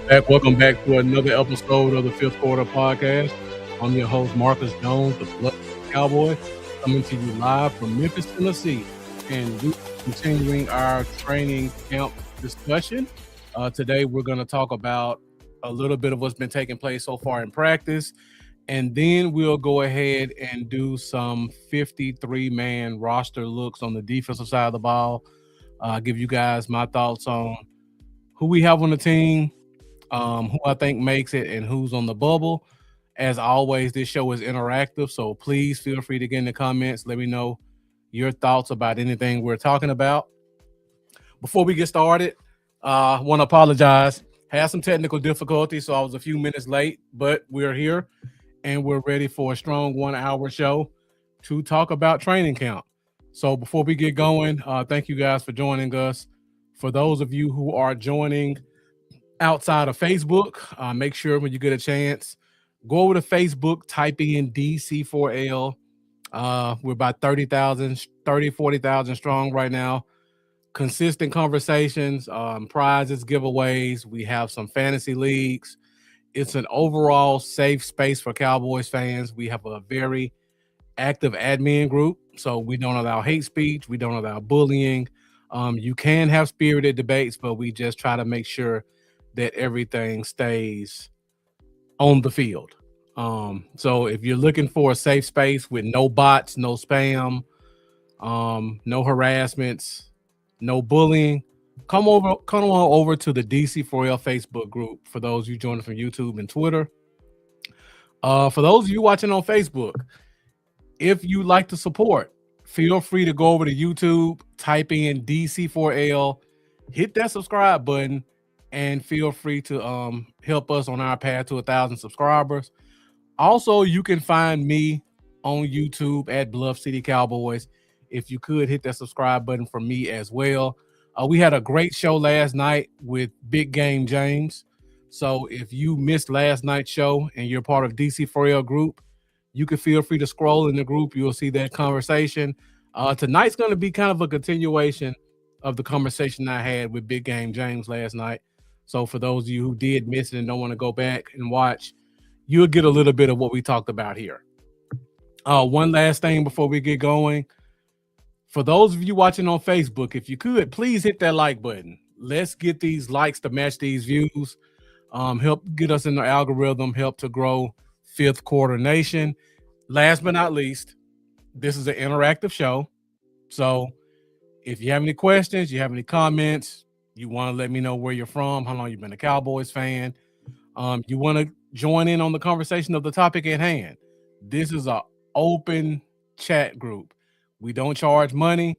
Welcome back to another episode of the Fifth Quarter Podcast. I'm your host, Marcus Jones, the Blood Cowboy, coming to you live from Memphis, Tennessee. And we're continuing our training camp discussion. Today, we're going to talk about a little bit of what's been taking place so far in practice. And then we'll go ahead and do some 53-man roster looks on the defensive side of the ball. Give you guys my thoughts on who we have on the team, who I think makes it, and who's on the bubble. As always, this show is interactive, so please feel free to get in the comments. Let me know your thoughts about anything we're talking about. Before we get started, I want to apologize. Had some technical difficulties, so I was a few minutes late, but we're here, and we're ready for a strong 1-hour show to talk about training camp. So before we get going, thank you guys for joining us. For those of you who are joining outside of Facebook, make sure when you get a chance, go over to Facebook, type in DC4L. We're about 40,000 strong right now. Consistent conversations, prizes, giveaways. We have some fantasy leagues. It's an overall safe space for Cowboys fans. We have a very active admin group, so we don't allow hate speech. We don't allow bullying. You can have spirited debates, but we just try to make sure that everything stays on the field. So if you're looking for a safe space with no bots, no spam, no harassments, no bullying, come on over to the DC4L Facebook group for those of you joining from YouTube and Twitter. For those of you watching on Facebook, if you like to support, feel free to go over to YouTube, type in DC4L, hit that subscribe button, and feel free to help us on our path to 1,000 subscribers. Also, you can find me on YouTube at Bluff City Cowboys. If you could hit that subscribe button for me as well. We had a great show last night with Big Game James. So if you missed last night's show and you're part of DC4L group, you can feel free to scroll in the group. You'll see that conversation. Tonight's going to be kind of a continuation of the conversation I had with Big Game James last night. So for those of you who did miss it and don't want to go back and watch, you'll get a little bit of what we talked about here. One last thing before we get going. For those of you watching on Facebook, if you could, please hit that like button. Let's get these likes to match these views. Help get us in the algorithm, help to grow Fifth Quarter Nation. Last but not least, this is an interactive show. So if you have any questions, you have any comments, you want to let me know where you're from, how long you've been a Cowboys fan, you want to join in on the conversation of the topic at hand, this is an open chat group. We don't charge money.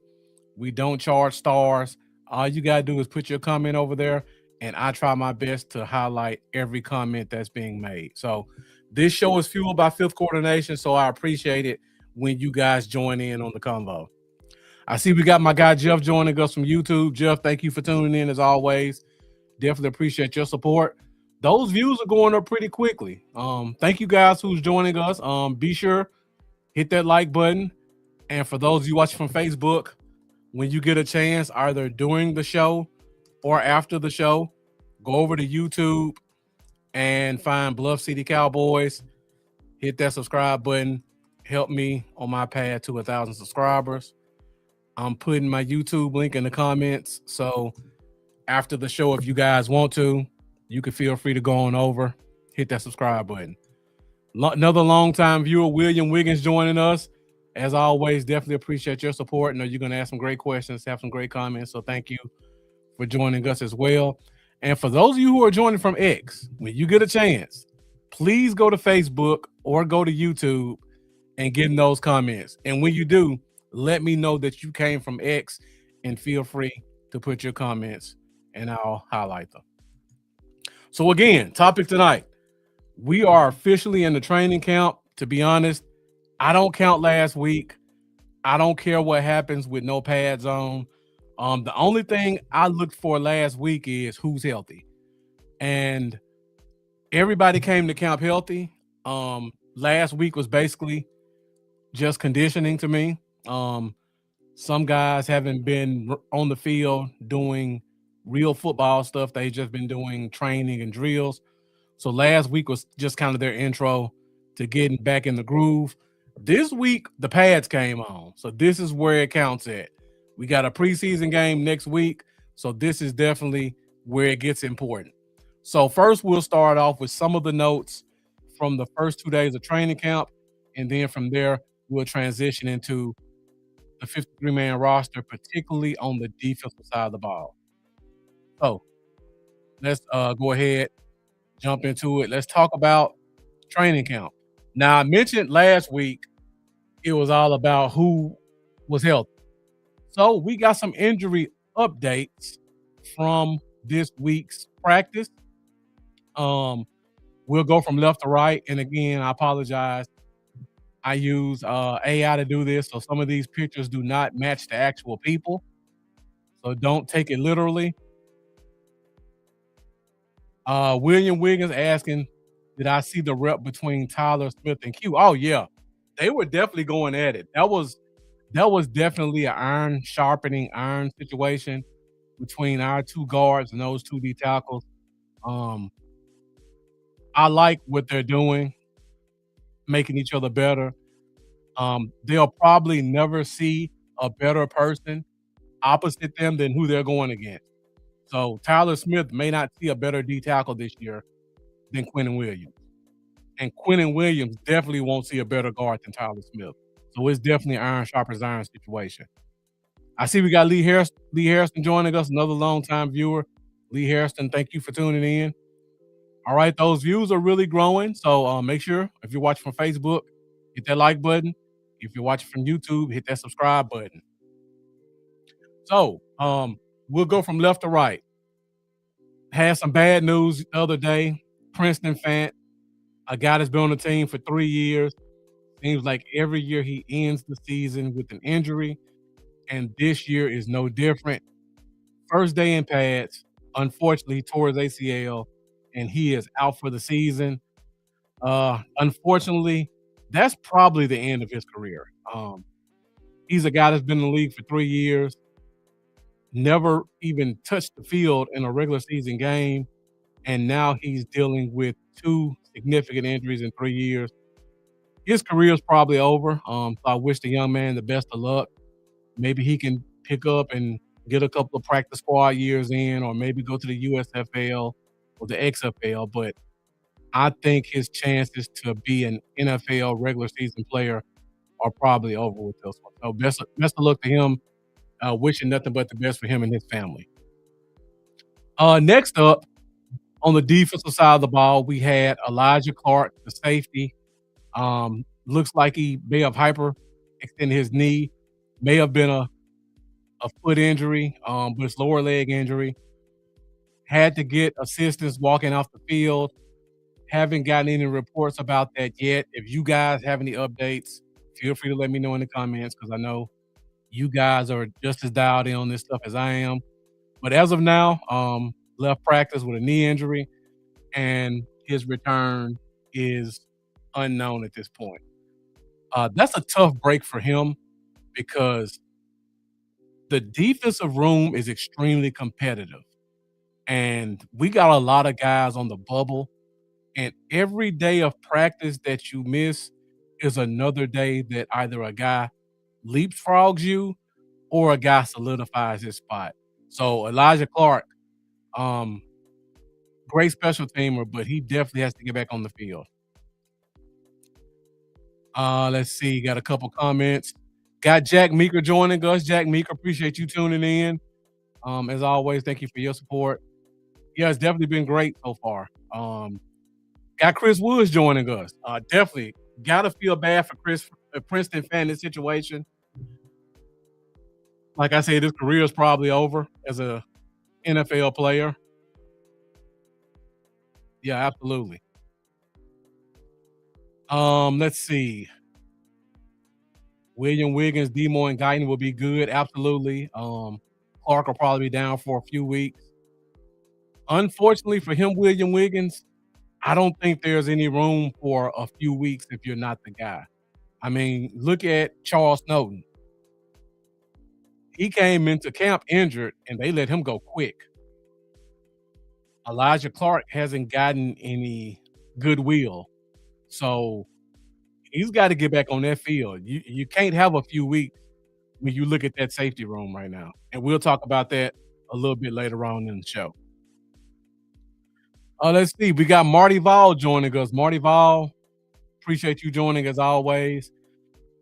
We don't charge stars. All you got to do is put your comment over there, and I try my best to highlight every comment that's being made. So this show is fueled by Fifth Quarter Nation, so I appreciate it when you guys join in on the convo. I see we got my guy Jeff joining us from YouTube. Jeff, thank you for tuning in as always. Definitely appreciate your support. Those views are going up pretty quickly. Thank you guys who's joining us. Be sure, hit that like button. And for those of you watching from Facebook, when you get a chance, either during the show or after the show, go over to YouTube and find Bluff City Cowboys. Hit that subscribe button. Help me on my path to 1,000 subscribers. I'm putting my YouTube link in the comments. So after the show, if you guys want to, you can feel free to go on over, hit that subscribe button. Another longtime viewer, William Wiggins, joining us. As always, definitely appreciate your support. I know you're going to ask some great questions, have some great comments. So thank you for joining us as well. And for those of you who are joining from X, when you get a chance, please go to Facebook or go to YouTube and get in those comments. And when you do, let me know that you came from X, and feel free to put your comments and I'll highlight them. So again, topic tonight, we are officially in the training camp. To be honest, I don't count last week. I don't care what happens with no pads on. The only thing I looked for last week is who's healthy. And everybody came to camp healthy. Last week was basically just conditioning to me. Some guys haven't been on the field doing real football stuff. They've just been doing training and drills. So last week was just kind of their intro to getting back in the groove. This week, the pads came on. So this is where it counts at. We got a preseason game next week. So this is definitely where it gets important. So first, we'll start off with some of the notes from the first 2 days of training camp. And then from there, we'll transition into the 53-man roster, particularly on the defensive side of the ball. So let's go ahead, jump into it. Let's talk about training camp. Now, I mentioned last week it was all about who was healthy. So we got some injury updates from this week's practice. We'll go from left to right. And again, I apologize. I use AI to do this, so some of these pictures do not match the actual people. So don't take it literally. William Wiggins asking, did I see the rep between Tyler Smith and Q? Oh yeah, they were definitely going at it. That was definitely an iron sharpening iron situation between our two guards and those two D tackles. I like what they're doing, making each other better. They'll probably never see a better person opposite them than who they're going against. So Tyler Smith may not see a better D tackle this year than Quentin Williams. And Quentin Williams definitely won't see a better guard than Tyler Smith. So it's definitely iron sharpens iron situation. I see we got Lee Harrison joining us, another longtime viewer. Lee Harrison, thank you for tuning in. All right, those views are really growing. So make sure if you're watching from Facebook, hit that like button. If you're watching from YouTube, hit that subscribe button. So we'll go from left to right. Had some bad news the other day. Princeton Fant, a guy that's been on the team for 3 years. Seems like every year he ends the season with an injury, and this year is no different. First day in pads, unfortunately, he tore his ACL, and he is out for the season. Unfortunately, that's probably the end of his career. He's a guy that's been in the league for 3 years, never even touched the field in a regular season game, and now he's dealing with 2 significant injuries in 3 years. His career is probably over. So I wish the young man the best of luck. Maybe he can pick up and get a couple of practice squad years in, or maybe go to the USFL or the XFL. But I think his chances to be an NFL regular season player are probably over with this one. So best of luck to him. Wishing nothing but the best for him and his family. Next up, on the defensive side of the ball, we had Elijah Clark, the safety. Looks like he may have hyperextended his knee, may have been a foot injury, but it's lower leg injury. Had to get assistance walking off the field. Haven't gotten any reports about that yet. If you guys have any updates, feel free to let me know in the comments, because I know you guys are just as dialed in on this stuff as I am. But as of now, left practice with a knee injury, and his return is unknown at this point. That's a tough break for him, because the defensive room is extremely competitive, and we got a lot of guys on the bubble, and every day of practice that you miss is another day that either a guy leapfrogs you or a guy solidifies his spot. So Elijah Clark, great special teamer, but he definitely has to get back on the field. Let's see, got a couple comments. Got Jack Meeker joining us. Jack Meeker, appreciate you tuning in. As always, thank you for your support. Yeah, it's definitely been great so far. Got Chris Woods joining us. Definitely gotta feel bad for Princeton fan in this situation. Like I said, his career is probably over as a NFL player. Yeah, absolutely. Let's see. William Wiggins, Demo, and Guyton will be good. Absolutely. Clark will probably be down for a few weeks. Unfortunately for him, William Wiggins, I don't think there's any room for a few weeks if you're not the guy. I mean, look at Charles Snowden. He came into camp injured, and they let him go quick. Elijah Clark hasn't gotten any goodwill, so he's got to get back on that field. You can't have a few weeks when you look at that safety room right now, and we'll talk about that a little bit later on in the show. Let's see. We got Marty Vol joining us. Marty Vol, appreciate you joining as always.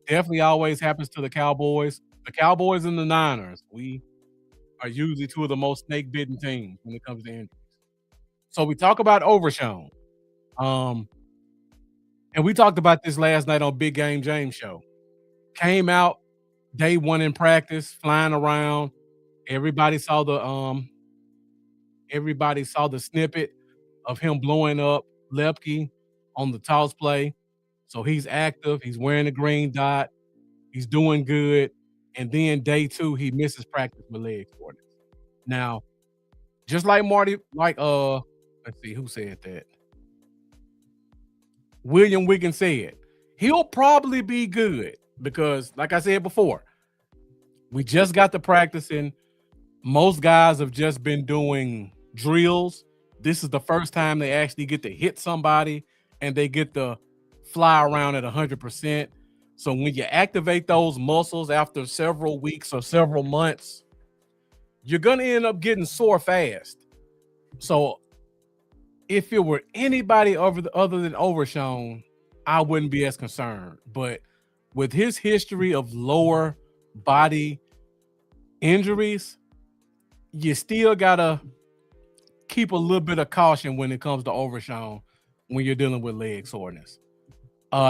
Definitely always happens to the Cowboys. The Cowboys and the Niners. We are usually two of the most snake bitten teams when it comes to injuries. So we talk about Overshown. Um, and we talked about this last night on Big Game James show. Came out day one in practice, flying around. Everybody saw the snippet of him blowing up Lepke on the toss play. So he's active. He's wearing a green dot. He's doing good. And then day two, he misses practice with leg soreness. Now, just like Marty, let's see who said that. William Wiggins said he'll probably be good because, like I said before, we just got to practicing. Most guys have just been doing drills. This is the first time they actually get to hit somebody and they get to fly around at 100%. So when you activate those muscles after several weeks or several months, you're going to end up getting sore fast. So if it were anybody other than Overshown, I wouldn't be as concerned. But with his history of lower body injuries, you still got to keep a little bit of caution when it comes to Overshown when you're dealing with leg soreness.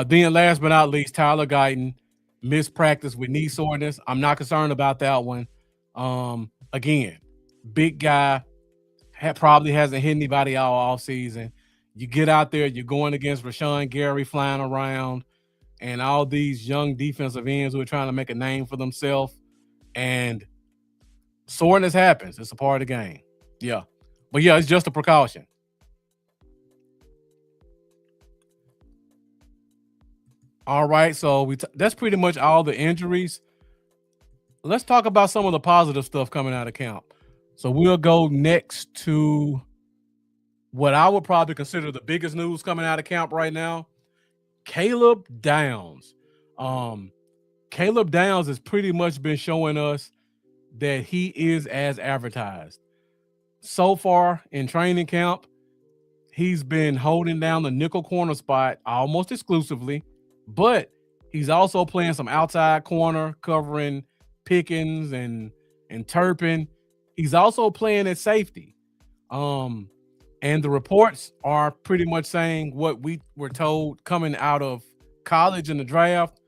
Then last but not least, Tyler Guyton missed practice with knee soreness. I'm not concerned about that one. Again, big guy, probably hasn't hit anybody all season. You get out there, you're going against Rashawn Gary flying around and all these young defensive ends who are trying to make a name for themselves. And soreness happens. It's a part of the game. Yeah. But yeah, it's just a precaution. All right, so that's pretty much all the injuries. Let's talk about some of the positive stuff coming out of camp. So we'll go next to what I would probably consider the biggest news coming out of camp right now. Caleb Downs. Caleb Downs has pretty much been showing us that he is as advertised. So far in training camp, he's been holding down the nickel corner spot almost exclusively, but he's also playing some outside corner, covering Pickens and Turpin. He's also playing at safety. And the reports are pretty much saying what we were told coming out of college in the draft.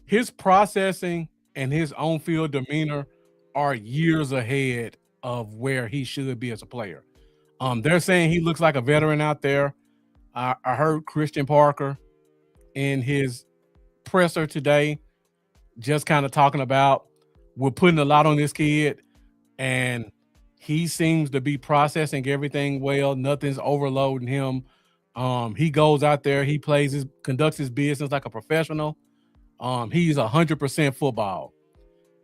His processing and his on-field demeanor are years ahead of where he should be as a player. They're saying he looks like a veteran out there. I heard Christian Parker in his presser today just kind of talking about we're putting a lot on this kid, and he seems to be processing everything well. Nothing's overloading him. He goes out there, he conducts his business like a professional. He's 100% football.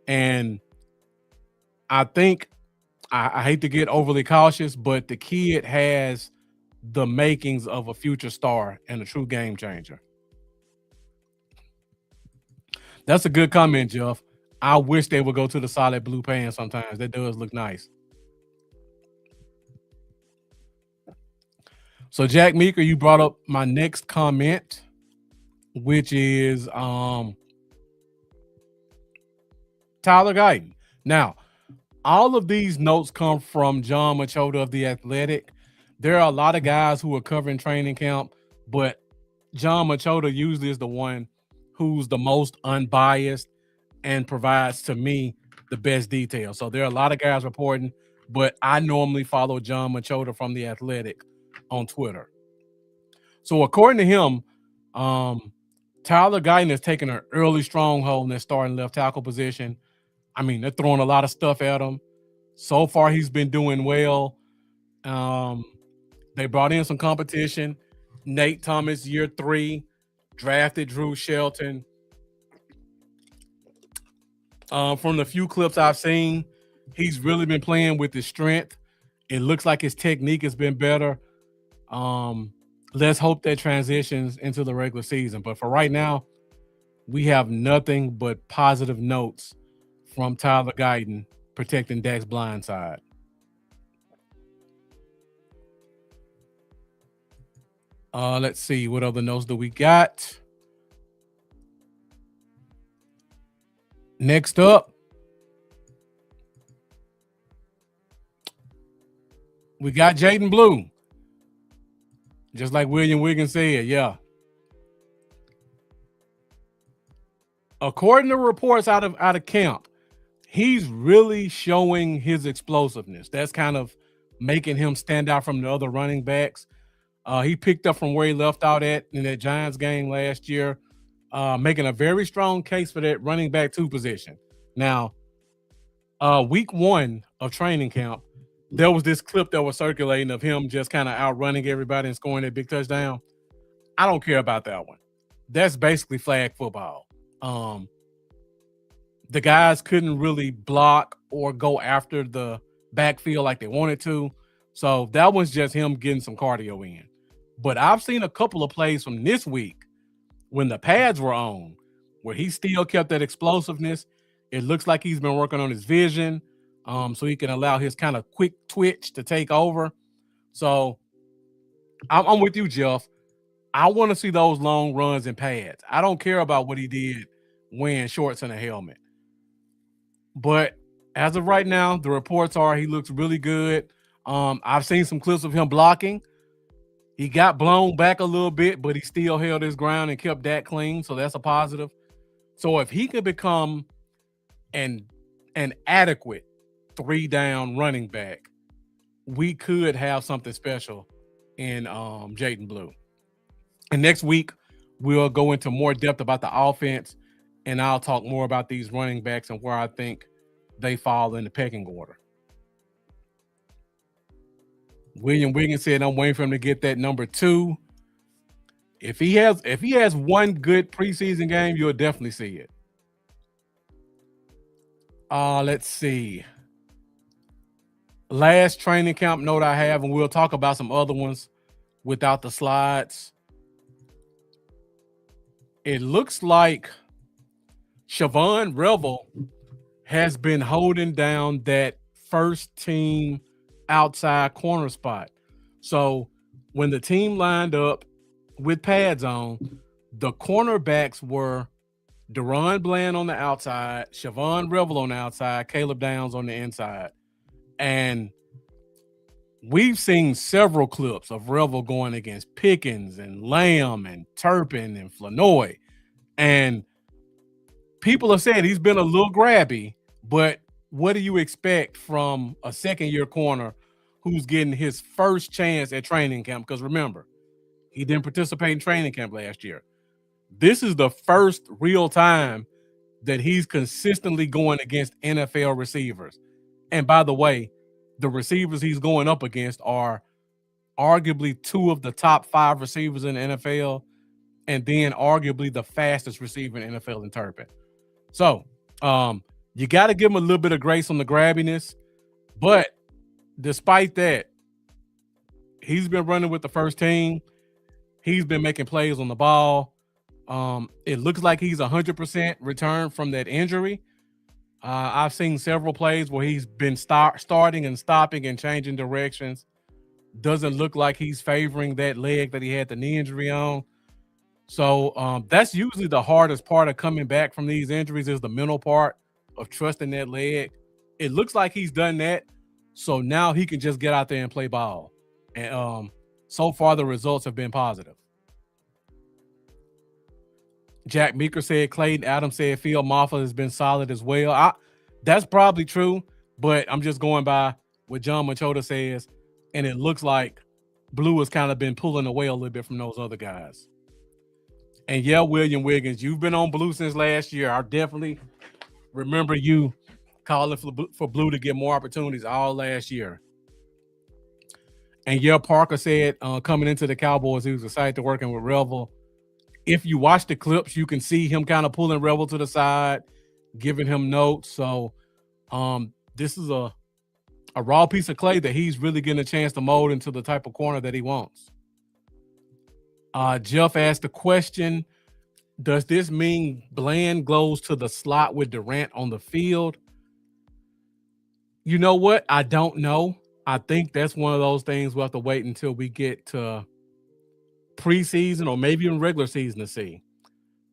And I think I hate to get overly cautious, but the kid has the makings of a future star and a true game changer. That's a good comment, Jeff. I wish they would go to the solid blue pants sometimes. That does look nice. So Jack Meeker, you brought up my next comment, which is Tyler Guyton. Now, all of these notes come from John Machota of The Athletic. There are a lot of guys who are covering training camp, but John Machota usually is the one who's the most unbiased and provides to me the best details. So there are a lot of guys reporting, but I normally follow John Machota from The Athletic on Twitter. So according to him, Tyler Guyton has taken an early stronghold in their starting left tackle position. I mean, they're throwing a lot of stuff at him. So far, he's been doing well. They brought in some competition. Nate Thomas, year 3, drafted Drew Shelton. From the few clips I've seen, he's really been playing with his strength It looks like his technique has been better. Um, let's hope that transitions into the regular season. But for right now, we have nothing but positive notes from Tyler Guyton protecting Dak's blind side. Let's see, what other notes do we got? Next up, we got Jaden Blue. Just like William Wiggins said, yeah. According to reports out of camp, he's really showing his explosiveness. That's kind of making him stand out from the other running backs. He picked up from where he left out at in that Giants game last year, making a very strong case for that running back 2 position. Now, week 1 of training camp, there was this clip that was circulating of him just kind of outrunning everybody and scoring that big touchdown. I don't care about that one. That's basically flag football. The guys couldn't really block or go after the backfield like they wanted to. So that was just him getting some cardio in. But I've seen a couple of plays from this week when the pads were on where he still kept that explosiveness. It looks like he's been working on his vision, so he can allow his kind of quick twitch to take over. So I'm with you, Jeff. I want to see those long runs and pads. I don't care about what he did wearing shorts and a helmet. But as of right now, the reports are he looks really good. I've seen some clips of him blocking. He got blown back a little bit, but he still held his ground and kept that clean. So that's a positive. So if he could become an adequate 3-down running back, we could have something special in Jaden Blue. And next week, we'll go into more depth about the offense, and I'll talk more about these running backs and where I think they fall in the pecking order. William Wiggins said, I'm waiting for him to get that number 2. If he has one good preseason game, you'll definitely see it. Let's see. Last training camp note I have, and we'll talk about some other ones without the slides. It looks like Siobhan Revel has been holding down that first team outside corner spot. So when the team lined up with pads on, the cornerbacks were Deron Bland on the outside, Siobhan Revel on the outside, Caleb Downs on the inside. And we've seen several clips of Revel going against Pickens and Lamb and Turpin and Flanoy. And people have said he's been a little grabby, but what do you expect from a second-year corner who's getting his first chance at training camp? Because remember, he didn't participate in training camp last year. This is the first real time that he's consistently going against NFL receivers. And by the way, the receivers he's going up against are arguably 2 of the top 5 receivers in the NFL, and then arguably the fastest receiver in the NFL in Turpin. So you got to give him a little bit of grace on the grabbiness. But despite that, he's been running with the first team. He's been making plays on the ball. It looks like he's 100% returned from that injury. I've seen several plays where he's been starting and stopping and changing directions. Doesn't look like he's favoring that leg that he had the knee injury on. So that's usually the hardest part of coming back from these injuries, is the mental part of trusting that leg. It looks like he's done that. So now he can just get out there and play ball. And so far the results have been positive. Jack Meeker said Clayton Adams said Phil Maffa has been solid as well. That's probably true, but I'm just going by what John Machota says, and it looks like Blue has kind of been pulling away a little bit from those other guys. And yeah, William Wiggins, you've been on Blue since last year. I definitely remember you calling for Blue to get more opportunities all last year. And yeah, Parker said coming into the Cowboys, he was excited to working with Revel. If you watch the clips, you can see him kind of pulling Revel to the side, giving him notes. So this is a a raw piece of clay that he's really getting a chance to mold into the type of corner that he wants. Jeff asked the question, does this mean Bland goes to the slot with Durant on the field? You know what? I don't know. I think that's one of those things we'll have to wait until we get to preseason or maybe even regular season to see.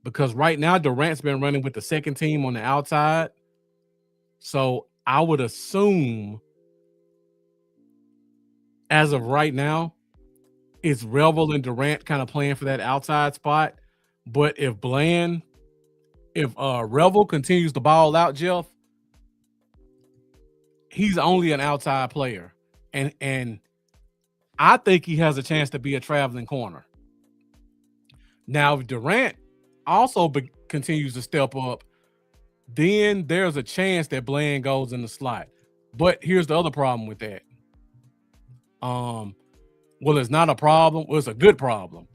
Because right now, Durant's been running with the second team on the outside. So I would assume, as of right now, it's Revel and Durant kind of playing for that outside spot. But if Revel continues to ball out, Jeff, he's only an outside player. And I think he has a chance to be a traveling corner. Now, if Durant also continues to step up, then there's a chance that Bland goes in the slot. But here's the other problem with that. Well, it's not a problem. Well, it's a good problem.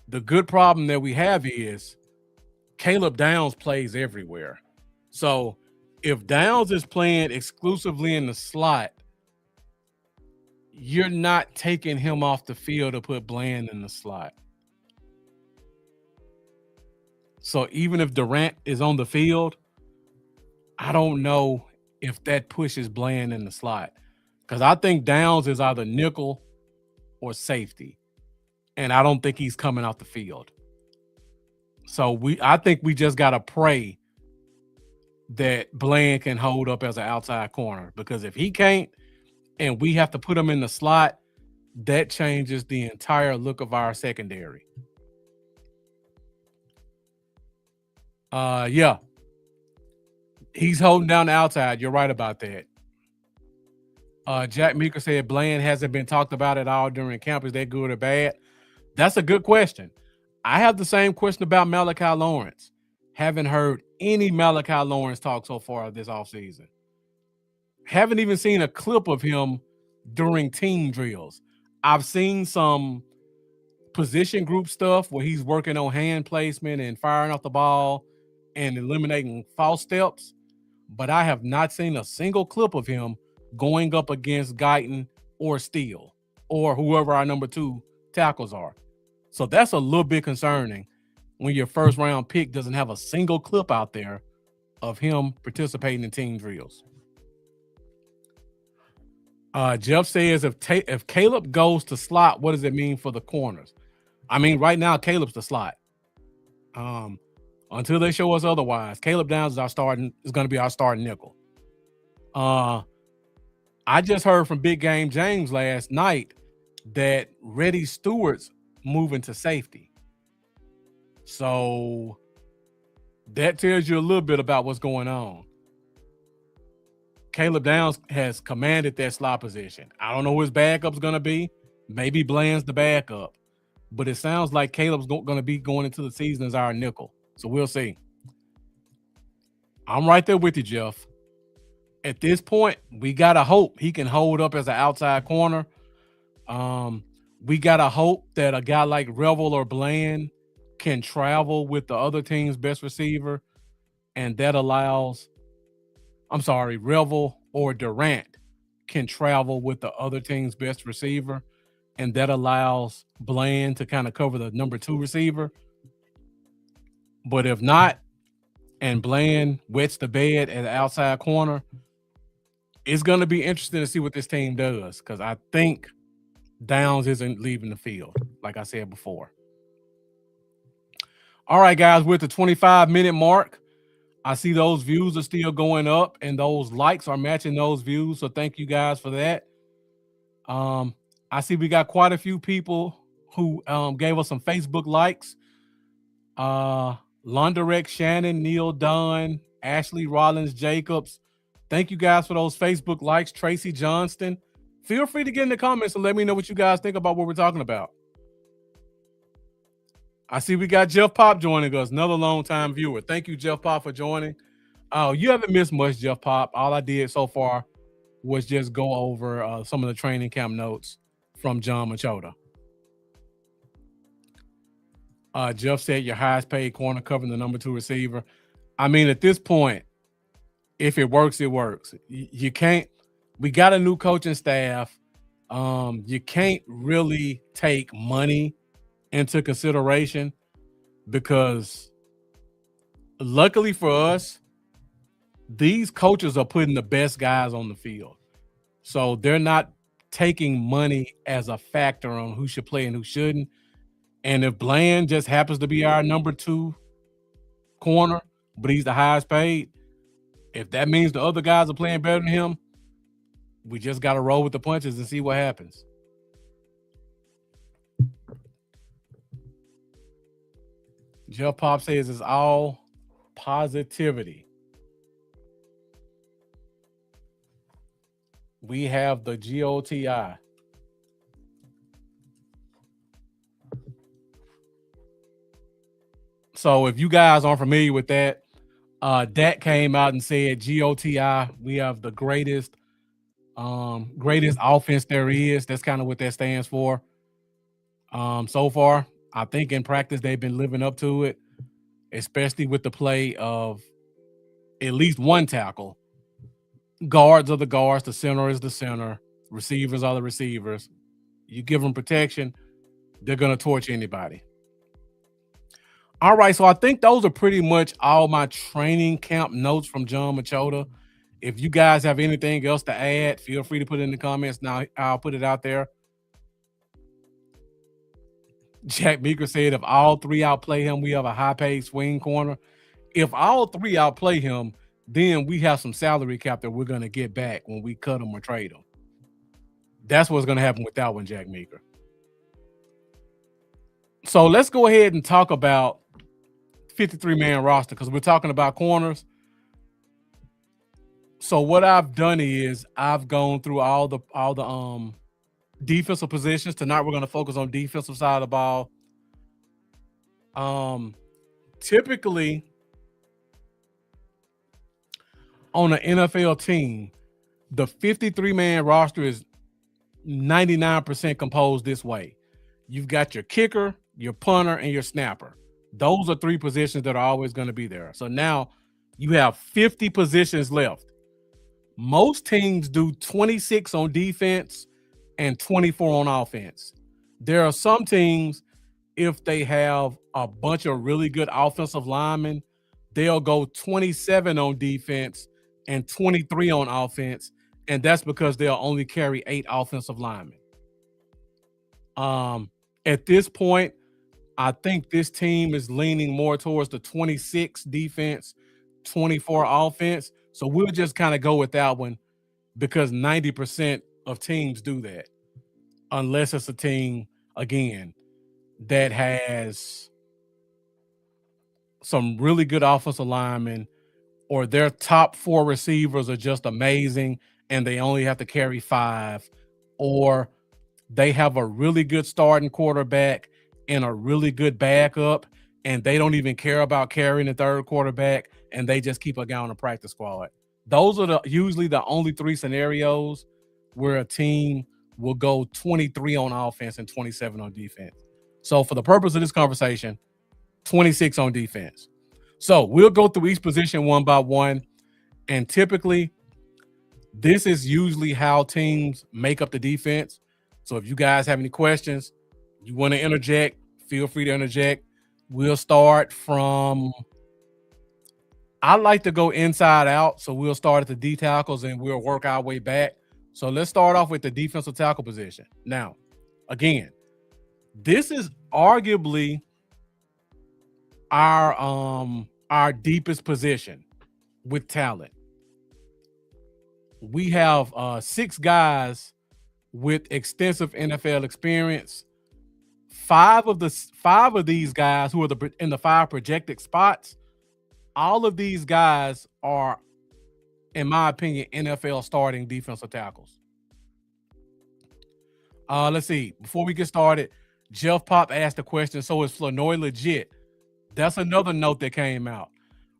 The good problem that we have is Caleb Downs plays everywhere. So if Downs is playing exclusively in the slot, you're not taking him off the field to put Bland in the slot. So even if Durant is on the field, I don't know if that pushes Bland in the slot, because I think Downs is either nickel or safety, and I don't think he's coming off the field. So I think we just got to pray that Bland can hold up as an outside corner, because if he can't and we have to put him in the slot, that changes the entire look of our secondary. Yeah. He's holding down the outside. You're right about that. Jack Meeker said Bland hasn't been talked about at all during camp. Is that good or bad? That's a good question. I have the same question about Malachi Lawrence. Haven't heard any Malachi Lawrence talk so far this offseason. Haven't even seen a clip of him during team drills. I've seen some position group stuff where he's working on hand placement and firing off the ball and eliminating false steps, but I have not seen a single clip of him going up against Guyton or Steele or whoever our number 2 tackles are. So that's a little bit concerning when your first round pick doesn't have a single clip out there of him participating in team drills. Jeff says if Caleb goes to slot, what does it mean for the corners? I mean, right now Caleb's the slot. Until they show us otherwise, Caleb Downs is going to be our starting nickel. I just heard from Big Game James last night that Reddy Stewart's moving to safety. So that tells you a little bit about what's going on. Caleb Downs has commanded that slot position. I don't know who his backup's going to be. Maybe Bland's the backup. But it sounds like Caleb's going to be going into the season as our nickel. So we'll see. I'm right there with you, Jeff. At this point, we got to hope he can hold up as an outside corner. We got to hope that a guy like Revel or Bland can travel with the other team's best receiver, and that allows Revel or Durant can travel with the other team's best receiver, and that allows Bland to kind of cover the number 2 receiver. But if not, and Bland wets the bed at the outside corner, it's going to be interesting to see what this team does, because I think Downs isn't leaving the field, like I said before. All right, guys, we're at the 25-minute mark. I see those views are still going up, and those likes are matching those views, so thank you guys for that. I see we got quite a few people who gave us some Facebook likes. Londerek, Shannon, Neil Dunn, Ashley Rollins, Jacobs. Thank you guys for those Facebook likes. Tracy Johnston. Feel free to get in the comments and let me know what you guys think about what we're talking about. I see we got Jeff Pop joining us, another long-time viewer. Thank you, Jeff Pop, for joining. You haven't missed much, Jeff Pop. All I did so far was just go over some of the training camp notes from John Machota. Jeff said your highest paid corner covering the number 2 receiver. I mean, at this point, if it works, it works. You can't. We got a new coaching staff. You can't really take money into consideration because luckily for us, these coaches are putting the best guys on the field. So they're not taking money as a factor on who should play and who shouldn't. And if Bland just happens to be our number 2 corner, but he's the highest paid, if that means the other guys are playing better than him, we just got to roll with the punches and see what happens. Jeff Pop says it's all positivity. We have the GOTI. So if you guys aren't familiar with that, Dak came out and said GOTI, we have the greatest offense there is. That's kind of what that stands for. So far, I think in practice they've been living up to it, especially with the play of at least one tackle. Guards are the guards, the center is the center, receivers are the receivers. You give them protection, they're going to torch anybody. All right, so I think those are pretty much all my training camp notes from John Machota. If you guys have anything else to add, feel free to put it in the comments. Now I'll put it out there. Jack Meeker said, if all 3 outplay him, we have a high-paid swing corner. If all 3 outplay him, then we have some salary cap that we're going to get back when we cut him or trade him. That's what's going to happen with that one, Jack Meeker. So let's go ahead and talk about 53-man roster because we're talking about corners. So what I've done is I've gone through all the defensive positions. Tonight we're going to focus on defensive side of the ball. Typically on an NFL team, the 53-man roster is 99% composed this way. You've got your kicker, your punter, and your snapper. Those are 3 positions that are always going to be there. So now you have 50 positions left. Most teams do 26 on defense and 24 on offense. There are some teams, if they have a bunch of really good offensive linemen, they'll go 27 on defense and 23 on offense, and that's because they'll only carry 8 offensive linemen. At this point, I think this team is leaning more towards the 26 defense, 24 offense. So we'll just kind of go with that one because 90% of teams do that, unless it's a team, again, that has some really good offensive linemen or their top 4 receivers are just amazing and they only have to carry 5, or they have a really good starting quarterback and a really good backup, and they don't even care about carrying the 3rd quarterback, and they just keep a guy on the practice squad. Those are usually the only 3 scenarios where a team will go 23 on offense and 27 on defense. So for the purpose of this conversation, 26 on defense. So we'll go through each position one by one, and typically this is usually how teams make up the defense. So if you guys have any questions, you want to interject, feel free to interject. We'll start from, I like to go inside out. So we'll start at the D tackles and we'll work our way back. So let's start off with the defensive tackle position. Now, again, this is arguably our deepest position with talent. We have 6 guys with extensive NFL experience. 5 of these guys who are in the 5 projected spots, all of these guys are, in my opinion, NFL starting defensive tackles. Let's see. Before we get started, Jeff Pop asked a question, so is Flournoy legit? That's another note that came out.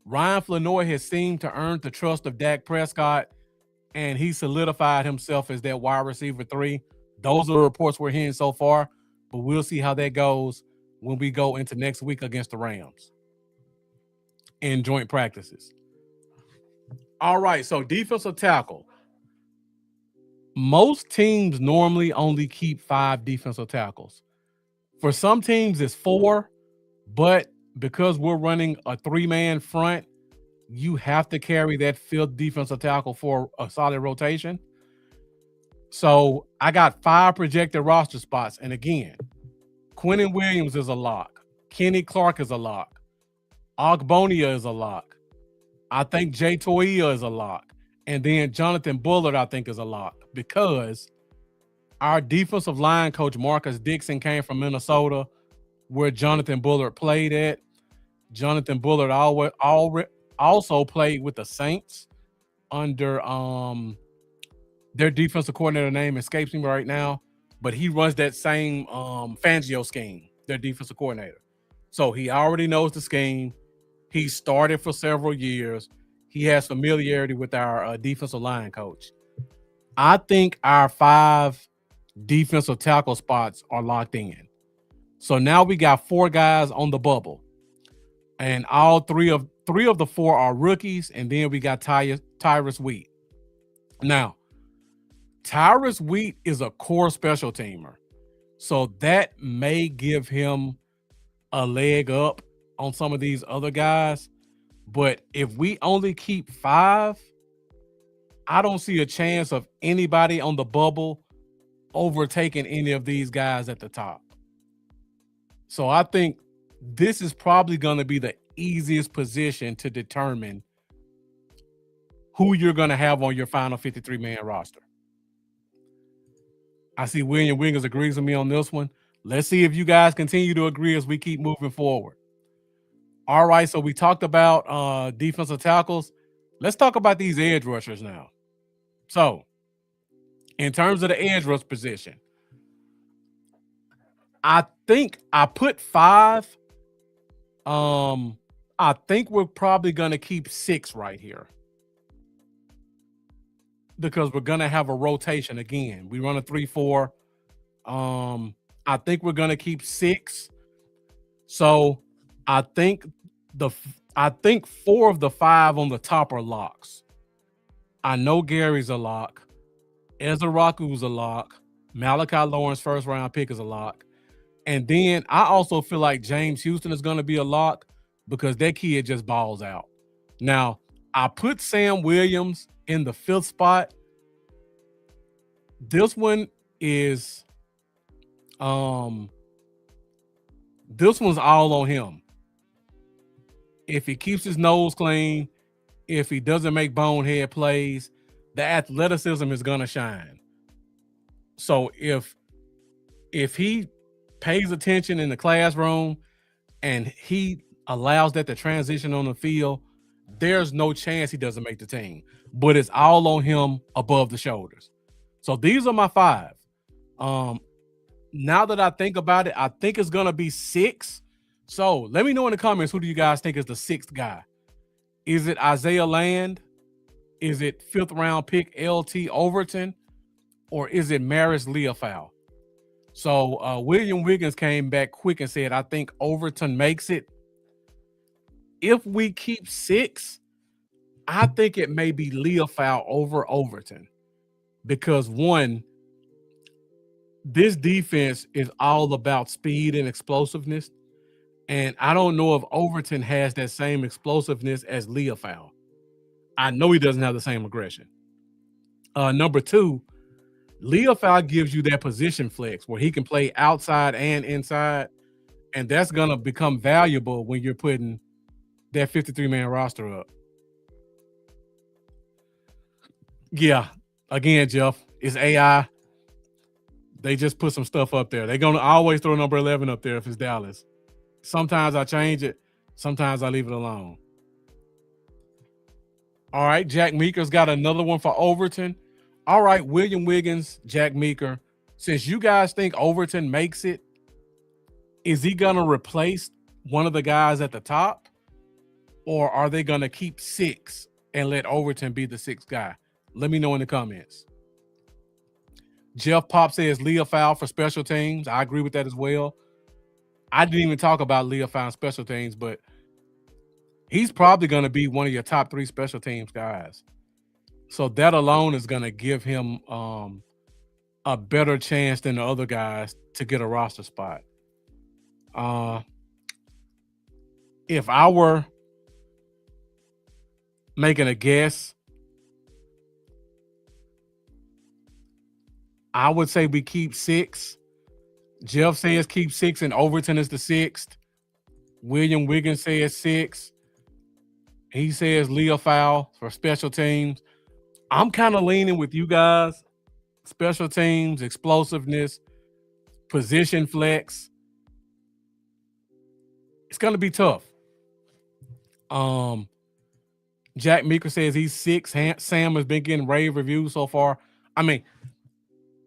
Ryan Flournoy has seemed to earn the trust of Dak Prescott, and he solidified himself as that wide receiver 3. Those are the reports we're hearing so far, but we'll see how that goes when we go into next week against the Rams in joint practices. All right, so defensive tackle. most teams normally only keep 5 defensive tackles. For some teams, it's 4, but because we're running a 3-man front, you have to carry that 5th defensive tackle for a solid rotation. So I got 5 projected roster spots. And again, Quinnen Williams is a lock. Kenny Clark is a lock. Ogbonia is a lock. I think Jay Toia is a lock. And then Jonathan Bullard, I think, is a lock because our defensive line coach, Marcus Dixon, came from Minnesota, where Jonathan Bullard played at. Jonathan Bullard also played with the Saints under their defensive coordinator name escapes me right now, but he runs that same Fangio scheme, their defensive coordinator. So he already knows the scheme. He started for several years. He has familiarity with our defensive line coach. I think our 5 defensive tackle spots are locked in. So now we got 4 guys on the bubble, and all three of the 4 are rookies, and then we got Tyrus Wheat. Now, Tyrus Wheat is a core special teamer, so that may give him a leg up on some of these other guys. But if we only keep 5, I don't see a chance of anybody on the bubble overtaking any of these guys at the top. So I think this is probably going to be the easiest position to determine who you're going to have on your final 53-man roster. I see William Wiggins agrees with me on this one. Let's see if you guys continue to agree as we keep moving forward. All right, so we talked about defensive tackles. Let's talk about these edge rushers now. So, in terms of the edge rush position, I think I put 5. I think we're probably going to keep 6 right here because we're going to have a rotation again. We run a 3-4. I think we're going to keep 6. So I think 4 of the 5 on the top are locks. I know Gary's a lock. Ezra Raku's a lock. Malachi Lawrence, first round pick, is a lock. And then I also feel like James Houston is going to be a lock because that kid just balls out. Now, I put Sam Williams in the 5th spot. This one is this one's all on him. If he keeps his nose clean, if he doesn't make bonehead plays, the athleticism is going to shine. So if he pays attention in the classroom and he allows that to transition on the field, there's no chance he doesn't make the team. But it's all on him above the shoulders. So these are my 5. Now that I think about it, I think it's going to be 6. So let me know in the comments, who do you guys think is the 6th guy? Is it Isaiah Land? Is it 5th round pick LT Overton? Or is it Maris Leofau? So William Wiggins came back quick and said, I think Overton makes it. If we keep 6, I think it may be Leofau over Overton. Because one, this defense is all about speed and explosiveness. And I don't know if Overton has that same explosiveness as Leofau. I know he doesn't have the same aggression. Number 2, Leofau gives you that position flex where he can play outside and inside. And that's going to become valuable when you're putting that 53-man roster up. Yeah. Again, Jeff, it's AI. They just put some stuff up there. They're going to always throw number 11 up there if it's Dallas. Sometimes I change it. Sometimes I leave it alone. All right, Jack Meeker's got another one for Overton. All right, William Wiggins, Jack Meeker. Since you guys think Overton makes it, is he going to replace one of the guys at the top? Or are they going to keep 6 and let Overton be the 6th guy? Let me know in the comments. Jeff Pop says Leofau for special teams. I agree with that as well. I didn't even talk about Leofau in special teams, but he's probably going to be one of your top 3 special teams guys. So that alone is going to give him a better chance than the other guys to get a roster spot. If I were making a guess, I would say we keep 6. Jeff says keep 6 and Overton is the 6th. William Wiggins says 6. He says Leo Fowl for special teams. I'm kind of leaning with you guys. Special teams, explosiveness, position flex. It's going to be tough. Jack Meeker says he's 6. Sam has been getting rave reviews so far. I mean,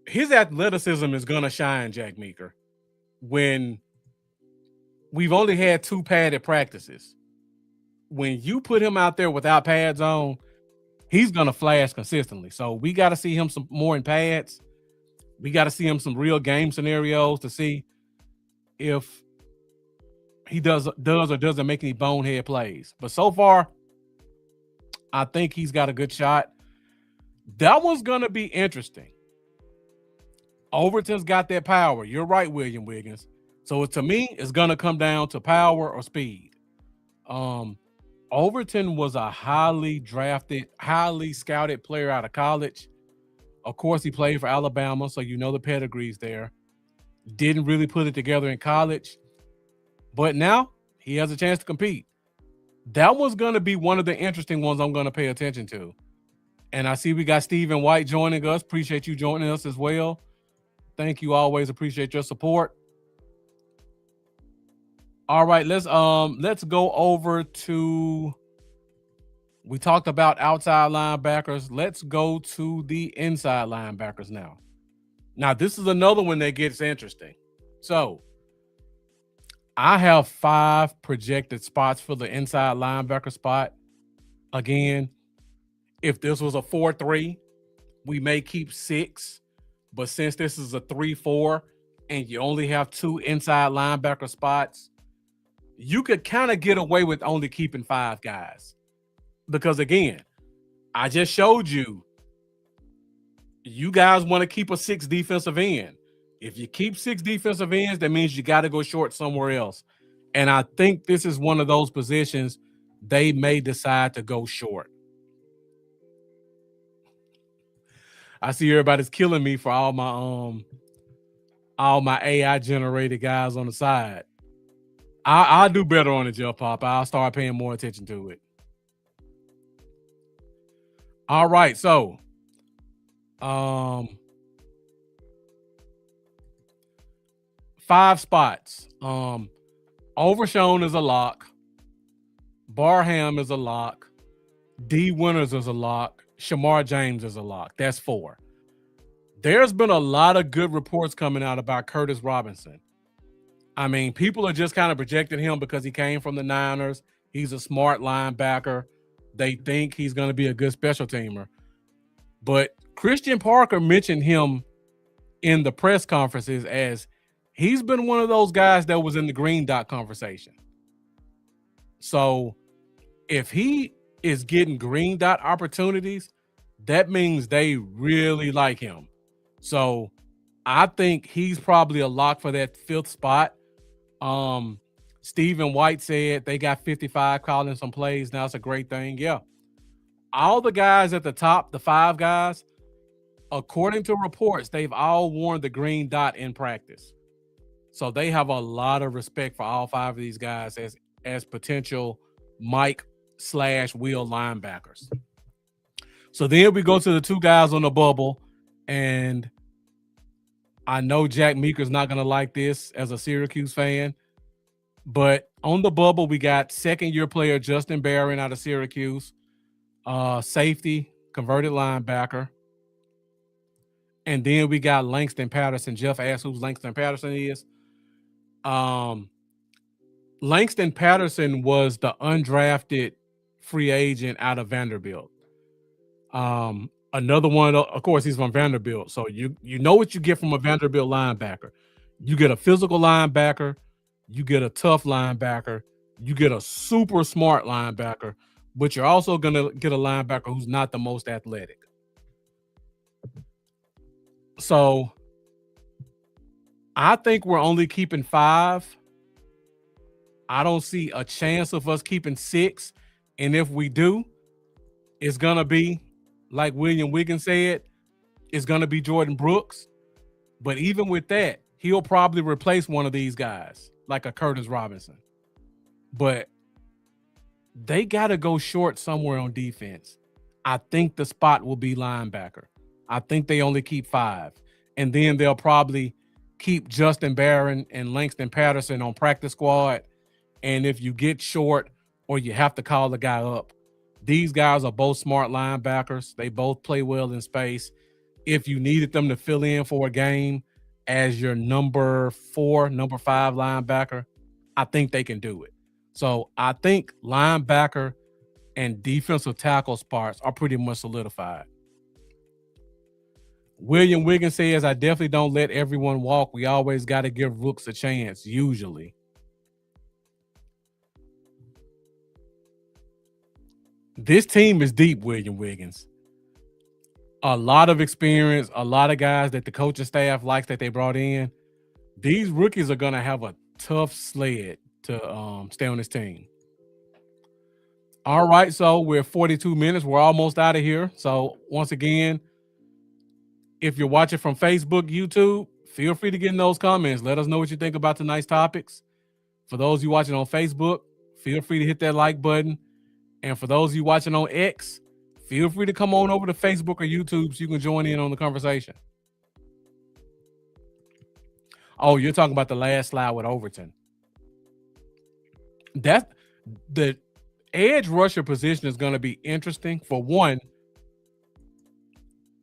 his athleticism is going to shine, Jack Meeker, when we've only had 2 padded practices. When you put him out there without pads on, he's going to flash consistently. So we got to see him some more in pads. We got to see him some real game scenarios to see if he does or doesn't make any bonehead plays. But so far, I think he's got a good shot. That one's going to be interesting. Overton's got that power. You're right, William Wiggins. So to me, it's going to come down to power or speed. Overton was a highly drafted, highly scouted player out of college. Of course, he played for Alabama, so you know the pedigree's there. Didn't really put it together in college, but now he has a chance to compete. That was going to be one of the interesting ones I'm going to pay attention to. And I see we got Stephen White joining us. Appreciate you joining us as well. Thank you. Always appreciate your support. All right, let's go over to, we talked about outside linebackers. Let's go to the inside linebackers now. Now, this is another one that gets interesting. So, I have 5 projected spots for the inside linebacker spot. Again, if this was a 4-3, we may keep 6. But since this is a 3-4 and you only have 2 inside linebacker spots, you could kind of get away with only keeping 5 guys. Because again, I just showed you, you guys want to keep a 6 defensive end. If you keep 6 defensive ends, that means you got to go short somewhere else. And I think this is one of those positions they may decide to go short. I see everybody's killing me for all my AI generated guys on the side. I'll do better on it, Jeff Pop. I'll start paying more attention to it. All right, so 5 spots. Overshown is a lock. Barham is a lock. D. Winters is a lock. Shamar James is a lock. That's 4. There's been a lot of good reports coming out about Curtis Robinson. I mean, people are just kind of projecting him because he came from the Niners. He's a smart linebacker. They think he's going to be a good special teamer. But Christian Parker mentioned him in the press conferences as he's been one of those guys that was in the green dot conversation. So if he is getting green dot opportunities, that means they really like him. So I think he's probably a lock for that 5th spot. Stephen White said they got 55 calling some plays. Now it's a great thing. Yeah. All the guys at the top, the 5 guys, according to reports, they've all worn the green dot in practice. So they have a lot of respect for all 5 of these guys as potential Mike/Will linebackers. So then we go to the 2 guys on the bubble, and I know Jack Meeker's not going to like this as a Syracuse fan, but on the bubble, we got 2nd-year player Justin Barron out of Syracuse, safety, converted linebacker, and then we got Langston Patterson. Jeff asked who Langston Patterson is. Langston Patterson was the undrafted free agent out of Vanderbilt. Another one, of course, he's from Vanderbilt. So you know what you get from a Vanderbilt linebacker. You get a physical linebacker, you get a tough linebacker, you get a super smart linebacker, but you're also going to get a linebacker who's not the most athletic. So I think we're only keeping 5. I don't see a chance of us keeping 6. And if we do, it's going to be, like William Wiggins said, it's going to be Jordan Brooks. But even with that, he'll probably replace one of these guys, like a Curtis Robinson. But they got to go short somewhere on defense. I think the spot will be linebacker. I think they only keep 5. And then they'll probably keep Justin Barron and Langston Patterson on practice squad. And if you get short or you have to call the guy up, these guys are both smart linebackers. They both play well in space. If you needed them to fill in for a game as your number 4, number 5 linebacker, I think they can do it. So I think linebacker and defensive tackle spots are pretty much solidified. William Wiggins says, I definitely don't let everyone walk. We always got to give rooks a chance, usually. This team is deep, William Wiggins. A lot of experience, a lot of guys that the coaching staff likes that they brought in. These rookies are going to have a tough sled to stay on this team. All right, so we're 42 minutes. We're almost out of here. So once again, if you're watching from Facebook, YouTube, feel free to get in those comments. Let us know what you think about tonight's topics. For those of you watching on Facebook, feel free to hit that like button. And for those of you watching on X, feel free to come on over to Facebook or YouTube so you can join in on the conversation. Oh, you're talking about the last slide with Overton. That's the edge rusher position is going to be interesting. For one,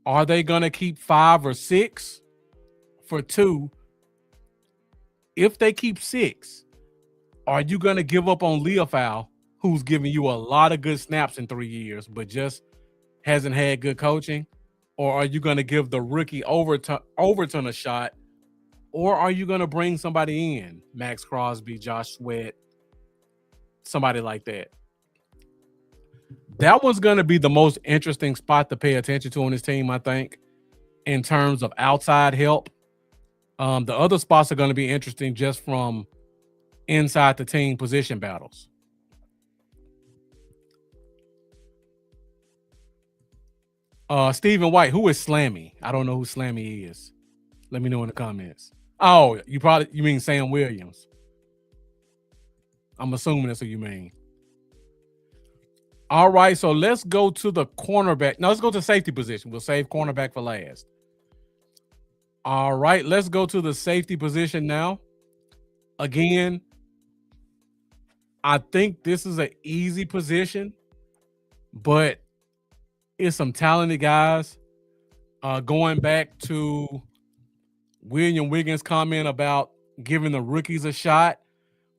are they going to keep 5 or 6? For 2, if they keep 6, are you going to give up on Leofau, who's giving you a lot of good snaps in 3 years, but just hasn't had good coaching? Or are you going to give the rookie Overton a shot? Or are you going to bring somebody in, Max Crosby, Josh Sweat, somebody like that? That one's going to be the most interesting spot to pay attention to on this team, I think, in terms of outside help. The other spots are going to be interesting just from inside the team position battles. Stephen White, who is Slammy? I don't know who Slammy is. Let me know in the comments. Oh, you mean Sam Williams. I'm assuming that's what you mean. All right, so let's go to the cornerback. Now let's go to safety position. We'll save cornerback for last. All right, let's go to the safety position now. Again, I think this is an easy position, but it's some talented guys. Going back to William Wiggins' comment about giving the rookies a shot,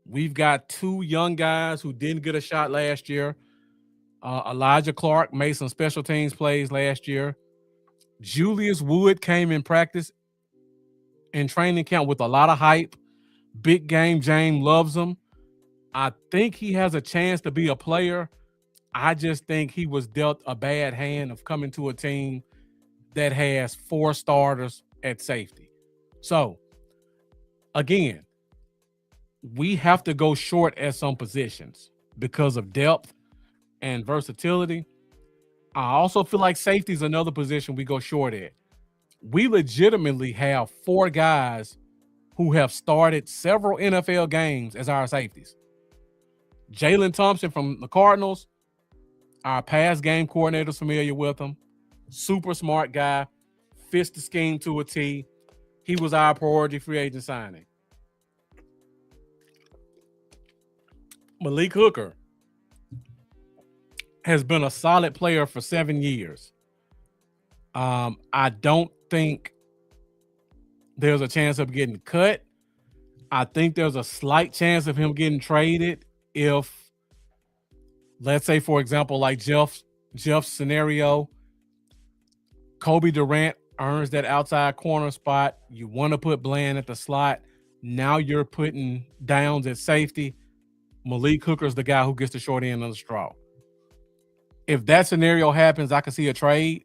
we've got 2 young guys who didn't get a shot last year. Elijah Clark made some special teams plays last year. Julius Wood came in practice and training camp with a lot of hype. Big game James loves him. I think he has a chance to be a player. I just think he was dealt a bad hand of coming to a team that has 4 starters at safety. So, again, we have to go short at some positions because of depth and versatility. I also feel like safety is another position we go short at. We legitimately have 4 guys who have started several NFL games as our safeties. Jalen Thompson from the Cardinals, our pass game coordinator's familiar with him. Super smart guy, fits the scheme to a T. He was our priority free agent signing. Malik Hooker has been a solid player for 7 years. I don't think there's a chance of getting cut. I think there's a slight chance of him getting traded if, let's say, for example, like Jeff's scenario, Kobe Durant earns that outside corner spot. You want to put Bland at the slot. Now you're putting Downs at safety. Malik Hooker's the guy who gets the short end of the straw. If that scenario happens, I can see a trade.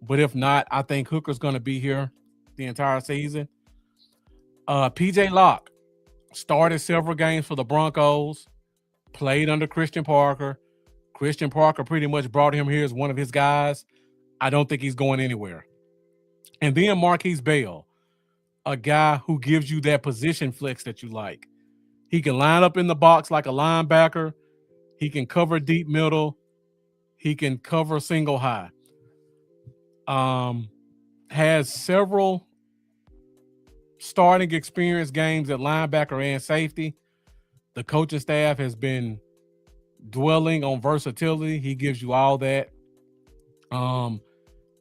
But if not, I think Hooker's going to be here the entire season. PJ Locke started several games for the Broncos, played under Christian Parker. Christian Parker pretty much brought him here as one of his guys. I don't think he's going anywhere. And then Marquise Bell, a guy who gives you that position flex that you like. He can line up in the box like a linebacker. He can cover deep middle. He can cover single high. Has several starting experience games at linebacker and safety. The coaching staff has been dwelling on versatility. He gives you all that.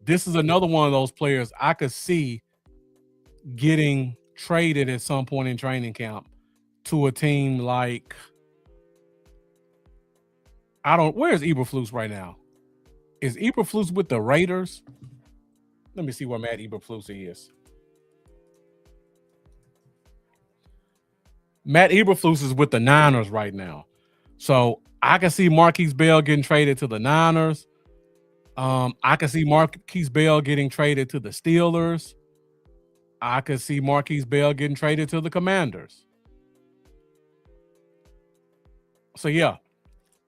This is another one of those players I could see getting traded at some point in training camp to a team like, where's Eberflus right now? Is Eberflus with the Raiders? Let me see where Matt Eberflus is. Matt Eberflus is with the Niners right now. So I can see Marquise Bell getting traded to the Niners. I can see Marquise Bell getting traded to the Steelers. I could see Marquise Bell getting traded to the Commanders. So yeah,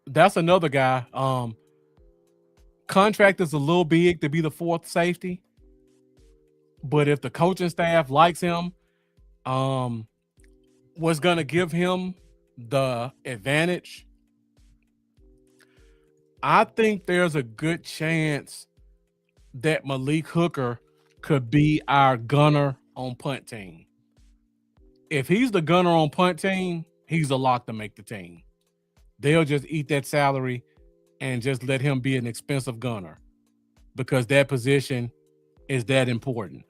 that's another guy. Contract is a little big to be the fourth safety, but if the coaching staff likes him, what's going to give him the advantage, I think there's a good chance that Malik Hooker could be our gunner on punt team. If he's the gunner on punt team, he's a lock to make the team. They'll just eat that salary and just let him be an expensive gunner because that position is that important.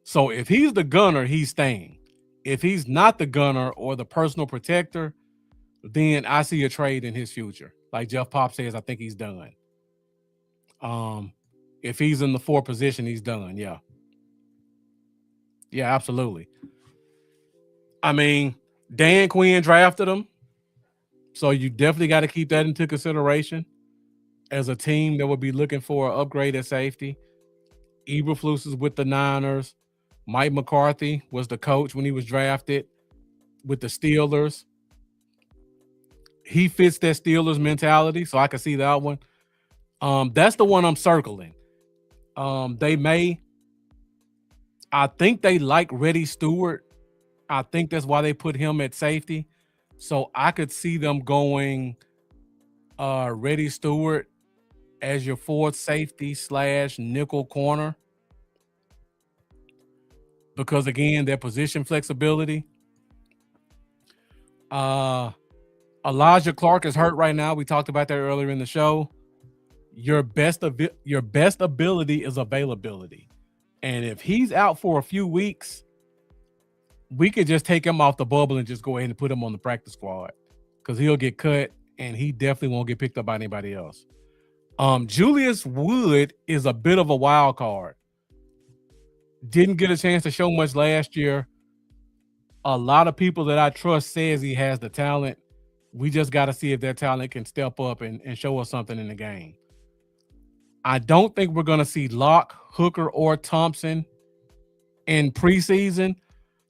So if he's the gunner, he's staying. If he's not the gunner or the personal protector, then I see a trade in his future. Like Jeff Pop says, I think he's done. If he's in the 4th position, he's done. Yeah. Yeah, absolutely. I mean, Dan Quinn drafted him. So you definitely got to keep that into consideration as a team that would be looking for an upgrade at safety. Eberflus is with the Niners. Mike McCarthy was the coach when he was drafted with the Steelers. He fits that Steelers mentality, so I can see that one. That's the one I'm circling. I think they like Reddy Stewart. I think that's why they put him at safety. So I could see them going Reddy Stewart as your 4th safety / nickel corner. Because again, their position flexibility. Elijah Clark is hurt right now. We talked about that earlier in the show. Your best ability is availability. And if he's out for a few weeks, we could just take him off the bubble and just go ahead and put him on the practice squad because he'll get cut and he definitely won't get picked up by anybody else. Julius Wood is a bit of a wild card. Didn't get a chance to show much last year. A lot of people that I trust says he has the talent. We just got to see if that talent can step up and show us something in the game. I don't think we're going to see Locke, Hooker, or Thompson in preseason.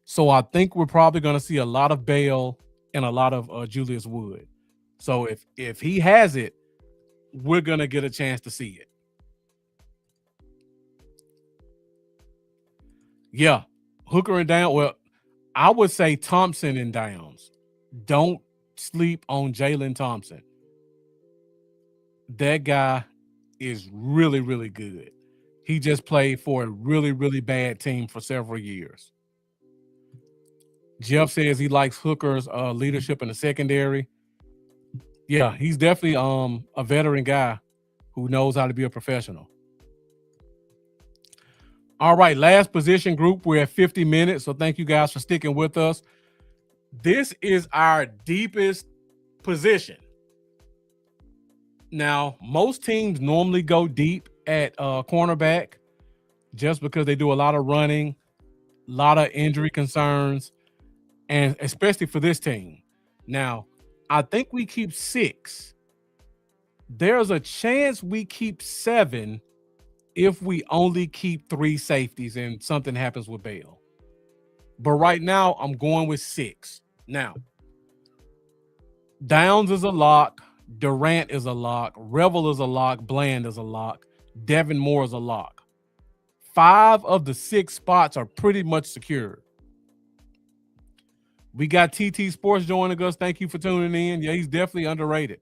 So I think we're probably going to see a lot of Bell and a lot of Julius Wood. So if he has it, we're going to get a chance to see it. Yeah, Hooker and Downs. Well, I would say Thompson and Downs. Don't sleep on Jalen Thompson. That guy is really, really good. He just played for a really, really bad team for several years. Jeff says he likes Hooker's leadership in the secondary. Yeah, he's definitely a veteran guy who knows how to be a professional. All right, last position group. We're at 50 minutes, so thank you guys for sticking with us. This is our deepest position. Now, most teams normally go deep at cornerback just because they do a lot of running, a lot of injury concerns, and especially for this team. Now, I think we keep 6. There's a chance we keep 7 if we only keep 3 safeties and something happens with Bale. But right now, I'm going with 6. Now, Downs is a lock. Durant is a lock. Revel is a lock. Bland is a lock. Devin Moore is a lock. 5 of the 6 spots are pretty much secured. We got TT Sports joining us. Thank you for tuning in. Yeah, he's definitely underrated.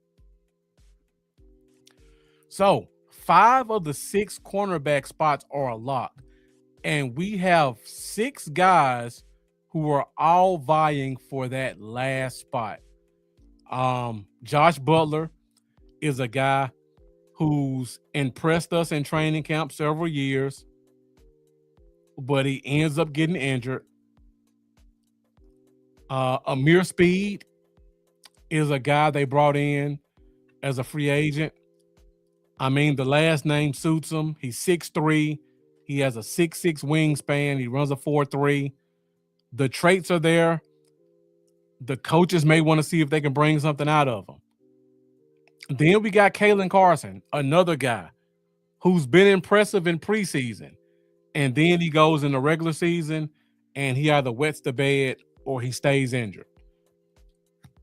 So 5 of the 6 cornerback spots are a lock. And we have 6 guys who are all vying for that last spot. Josh Butler is a guy who's impressed us in training camp several years, but he ends up getting injured. Amir Speed is a guy they brought in as a free agent. I mean, the last name suits him. He's 6'3". He has a 6'6" wingspan. He runs a 4.3. The traits are there. The coaches may want to see if they can bring something out of him. Then we got Kalen Carson, another guy who's been impressive in preseason. And then he goes in the regular season and he either wets the bed or he stays injured.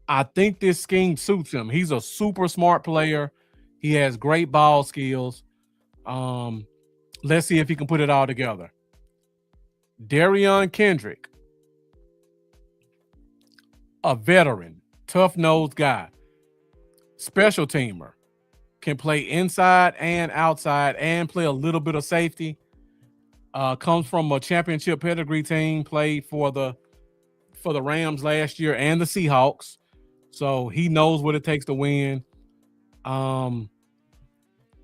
I think this scheme suits him. He's a super smart player. He has great ball skills. Let's see if he can put it all together. Darion Kendrick, a veteran, tough-nosed guy, special teamer, can play inside and outside and play a little bit of safety. Comes from a championship pedigree team, played for the Rams last year and the Seahawks. So he knows what it takes to win.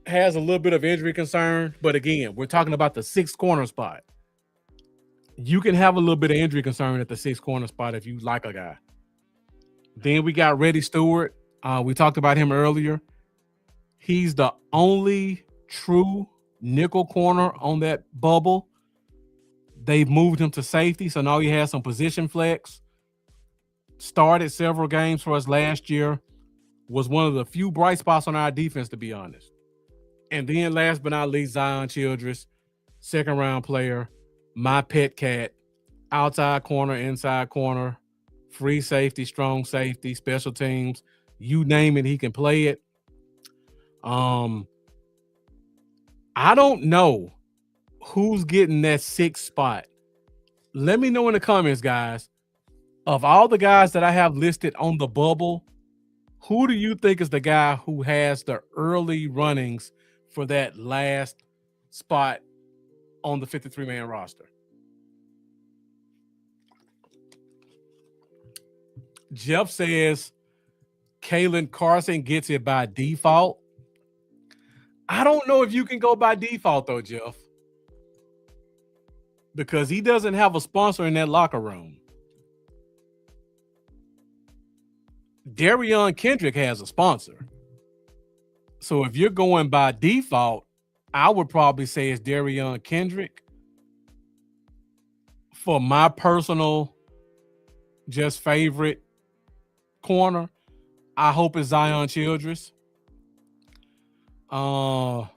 Has a little bit of injury concern, but again, we're talking about the 6th corner spot. You can have a little bit of injury concern at the 6th corner spot if you like a guy. Then we got Reddy Stewart. We talked about him earlier. He's the only true nickel corner on that bubble. They've moved him to safety, so now he has some position flex. Started several games for us last year. Was one of the few bright spots on our defense, to be honest. And then last but not least, Zion Childress, 2nd-round player, my pet cat, outside corner, inside corner, free safety, strong safety, special teams, you name it, he can play it. I don't know who's getting that 6th spot. Let me know in the comments, guys. Of all the guys that I have listed on the bubble, who do you think is the guy who has the early runnings for that last spot on the 53-man roster? Jeff says Kalen Carson gets it by default. I don't know if you can go by default, though, Jeff, because he doesn't have a sponsor in that locker room. Darion Kendrick has a sponsor. So if you're going by default, I would probably say it's Darion Kendrick. For my personal just favorite corner, I hope it's Zion Childress. I'm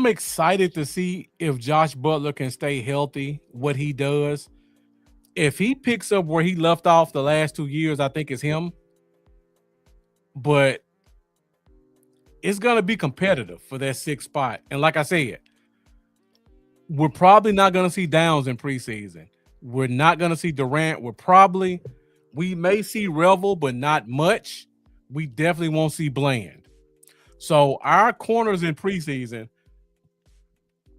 excited to see if Josh Butler can stay healthy, what he does. If he picks up where he left off the last 2 years, I think it's him. But it's going to be competitive for that 6th spot. And like I said, we're probably not going to see Downs in preseason. We're not going to see Durant. We may see Revel, but not much. We definitely won't see Bland. So our corners in preseason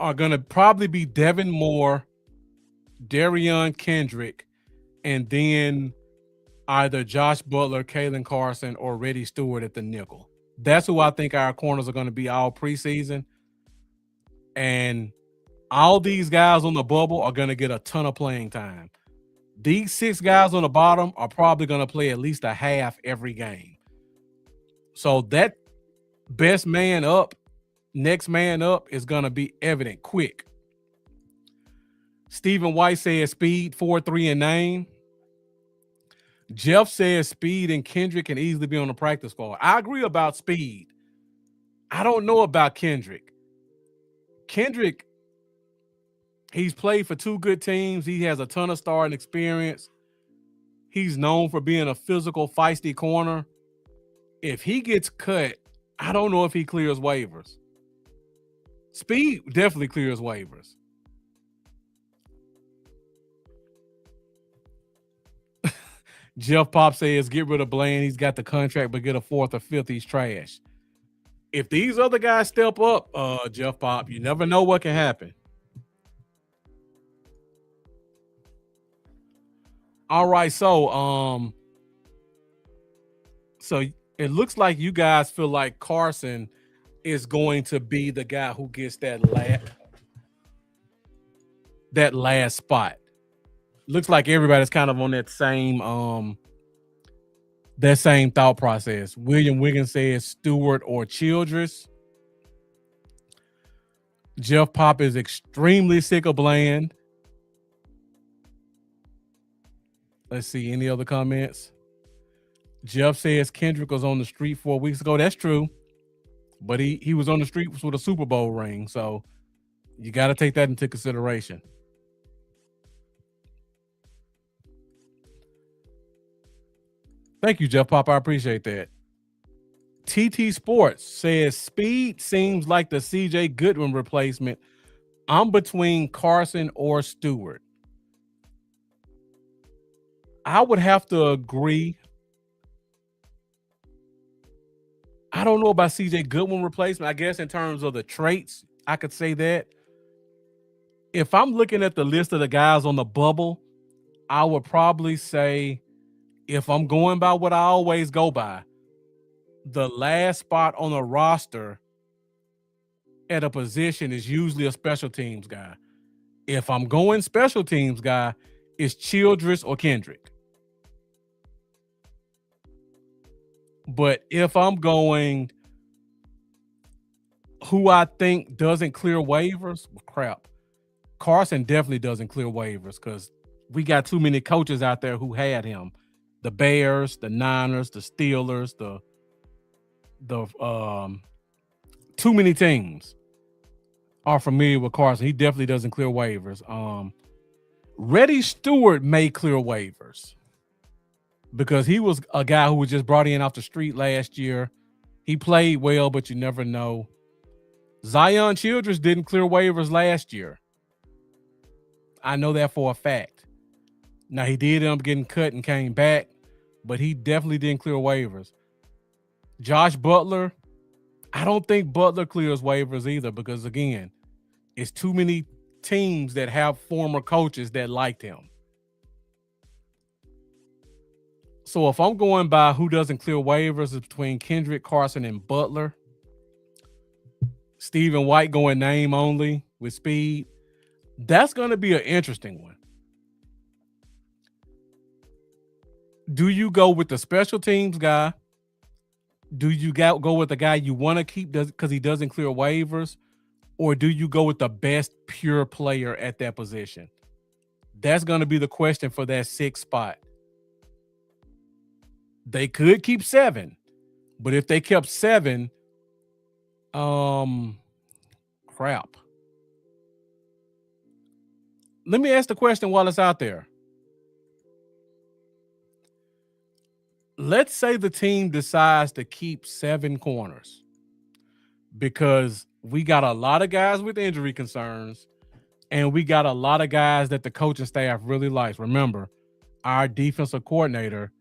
are going to probably be Devin Moore, Darion Kendrick, and then either Josh Butler, Kalen Carson, or Reddy Stewart at the nickel. That's who I think our corners are going to be all preseason. And all these guys on the bubble are going to get a ton of playing time. These 6 guys on the bottom are probably going to play at least a half every game. So that best man up, next man up is going to be evident quick. Stephen White says Speed 4-3 and 9. Jeff says Speed and Kendrick can easily be on the practice squad. I agree about Speed. I don't know about Kendrick. Kendrick, he's played for 2 good teams. He has a ton of starting experience. He's known for being a physical, feisty corner. If he gets cut, I don't know if he clears waivers. Speed definitely clears waivers. Jeff Pop says, get rid of Bland. He's got the contract, but get a 4th or 5th. He's trash. If these other guys step up, Jeff Pop, you never know what can happen. All right, so it looks like you guys feel like Carson is going to be the guy who gets that last spot. Looks like everybody's kind of on that same thought process. William Wiggins says Stewart or Childress. Jeff Pop is extremely sick of Bland. Let's see, any other comments? Jeff says Kendrick was on the street 4 weeks ago. That's true. But he was on the street with a Super Bowl ring. So you got to take that into consideration. Thank you, Jeff Pop. I appreciate that. TT Sports says Speed seems like the CJ Goodwin replacement. I'm between Carson or Stewart. I would have to agree. I don't know about CJ Goodwin replacement. I guess in terms of the traits, I could say that. If I'm looking at the list of the guys on the bubble, I would probably say, if I'm going by what I always go by, the last spot on a roster at a position is usually a special teams guy. If I'm going special teams guy, it's Childress or Kendrick. But if I'm going who I think doesn't clear waivers, crap. Carson definitely doesn't clear waivers because we got too many coaches out there who had him. The Bears, the Niners, the Steelers, the too many teams are familiar with Carson. He definitely doesn't clear waivers. Reddy Stewart may clear waivers because he was a guy who was just brought in off the street last year. He played well, but you never know. Zion Childress didn't clear waivers last year. I know that for a fact. Now, he did end up getting cut and came back, but he definitely didn't clear waivers. Josh Butler, I don't think Butler clears waivers either because, again, it's too many teams that have former coaches that liked him. So if I'm going by who doesn't clear waivers, it's between Kendrick, Carson, and Butler. Stephen White going name only with Speed. That's going to be an interesting one. Do you go with the special teams guy? Do you go with the guy you want to keep because he doesn't clear waivers? Or do you go with the best pure player at that position? That's going to be the question for that 6th spot. They could keep 7, but if they kept 7, crap. Let me ask the question while it's out there. Let's say the team decides to keep 7 corners because we got a lot of guys with injury concerns and we got a lot of guys that the coaching staff really likes. Remember, our defensive coordinator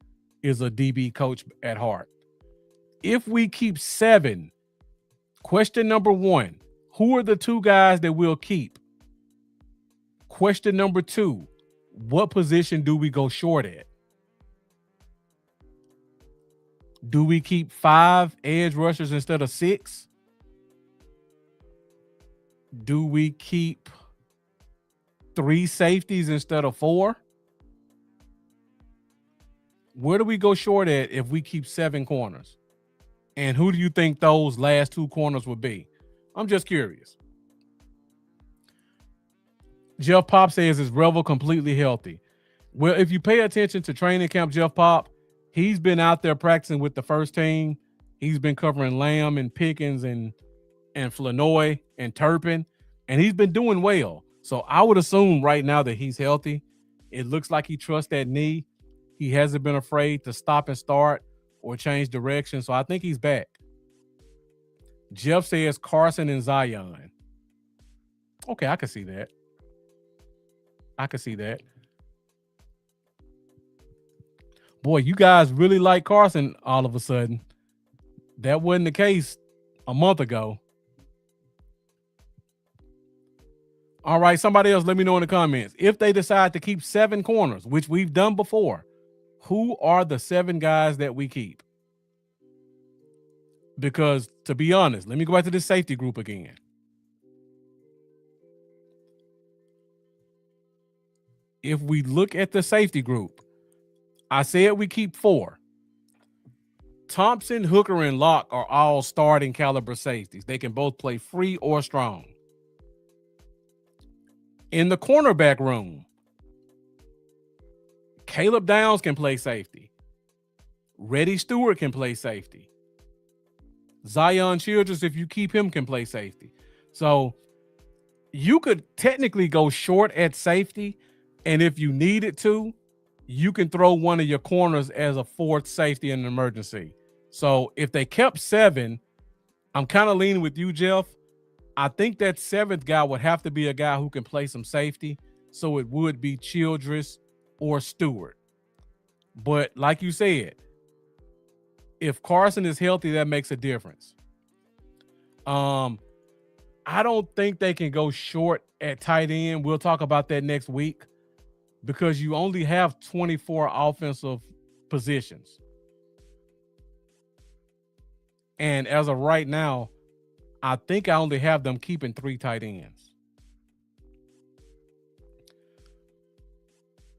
is a DB coach at heart. If we keep 7, question number 1, who are the 2 guys that we'll keep? Question number 2, what position do we go short at? Do we keep 5 edge rushers instead of 6? Do we keep 3 safeties instead of 4? Where do we go short at if we keep 7 corners? And who do you think those last 2 corners would be? I'm just curious. Jeff Pop says, is Revel completely healthy? Well, if you pay attention to training camp, Jeff Pop, he's been out there practicing with the first team. He's been covering Lamb and Pickens and and Flournoy and Turpin, and he's been doing well. So I would assume right now that he's healthy. It looks like he trusts that knee. He hasn't been afraid to stop and start or change direction. So I think he's back. Jeff says Carson and Zion. Okay, I can see that. I can see that. Boy, you guys really like Carson all of a sudden. That wasn't the case a month ago. All right, somebody else, let me know in the comments. If they decide to keep 7 corners, which we've done before, who are the 7 guys that we keep? Because to be honest, let me go back to this safety group again. If we look at the safety group, I said we keep 4. Thompson, Hooker, and Locke are all starting caliber safeties. They can both play free or strong. In the cornerback room, Caleb Downs can play safety. Reddy Stewart can play safety. Zion Childress, if you keep him, can play safety. So you could technically go short at safety, and if you needed to, you can throw one of your corners as a 4th safety in an emergency. So if they kept 7, I'm kind of leaning with you, Jeff. I think that 7th guy would have to be a guy who can play some safety. So it would be Childress or Stewart. But like you said, if Carson is healthy, that makes a difference. I don't think they can go short at tight end. We'll talk about that next week because you only have 24 offensive positions. And as of right now, I think I only have them keeping 3 tight ends.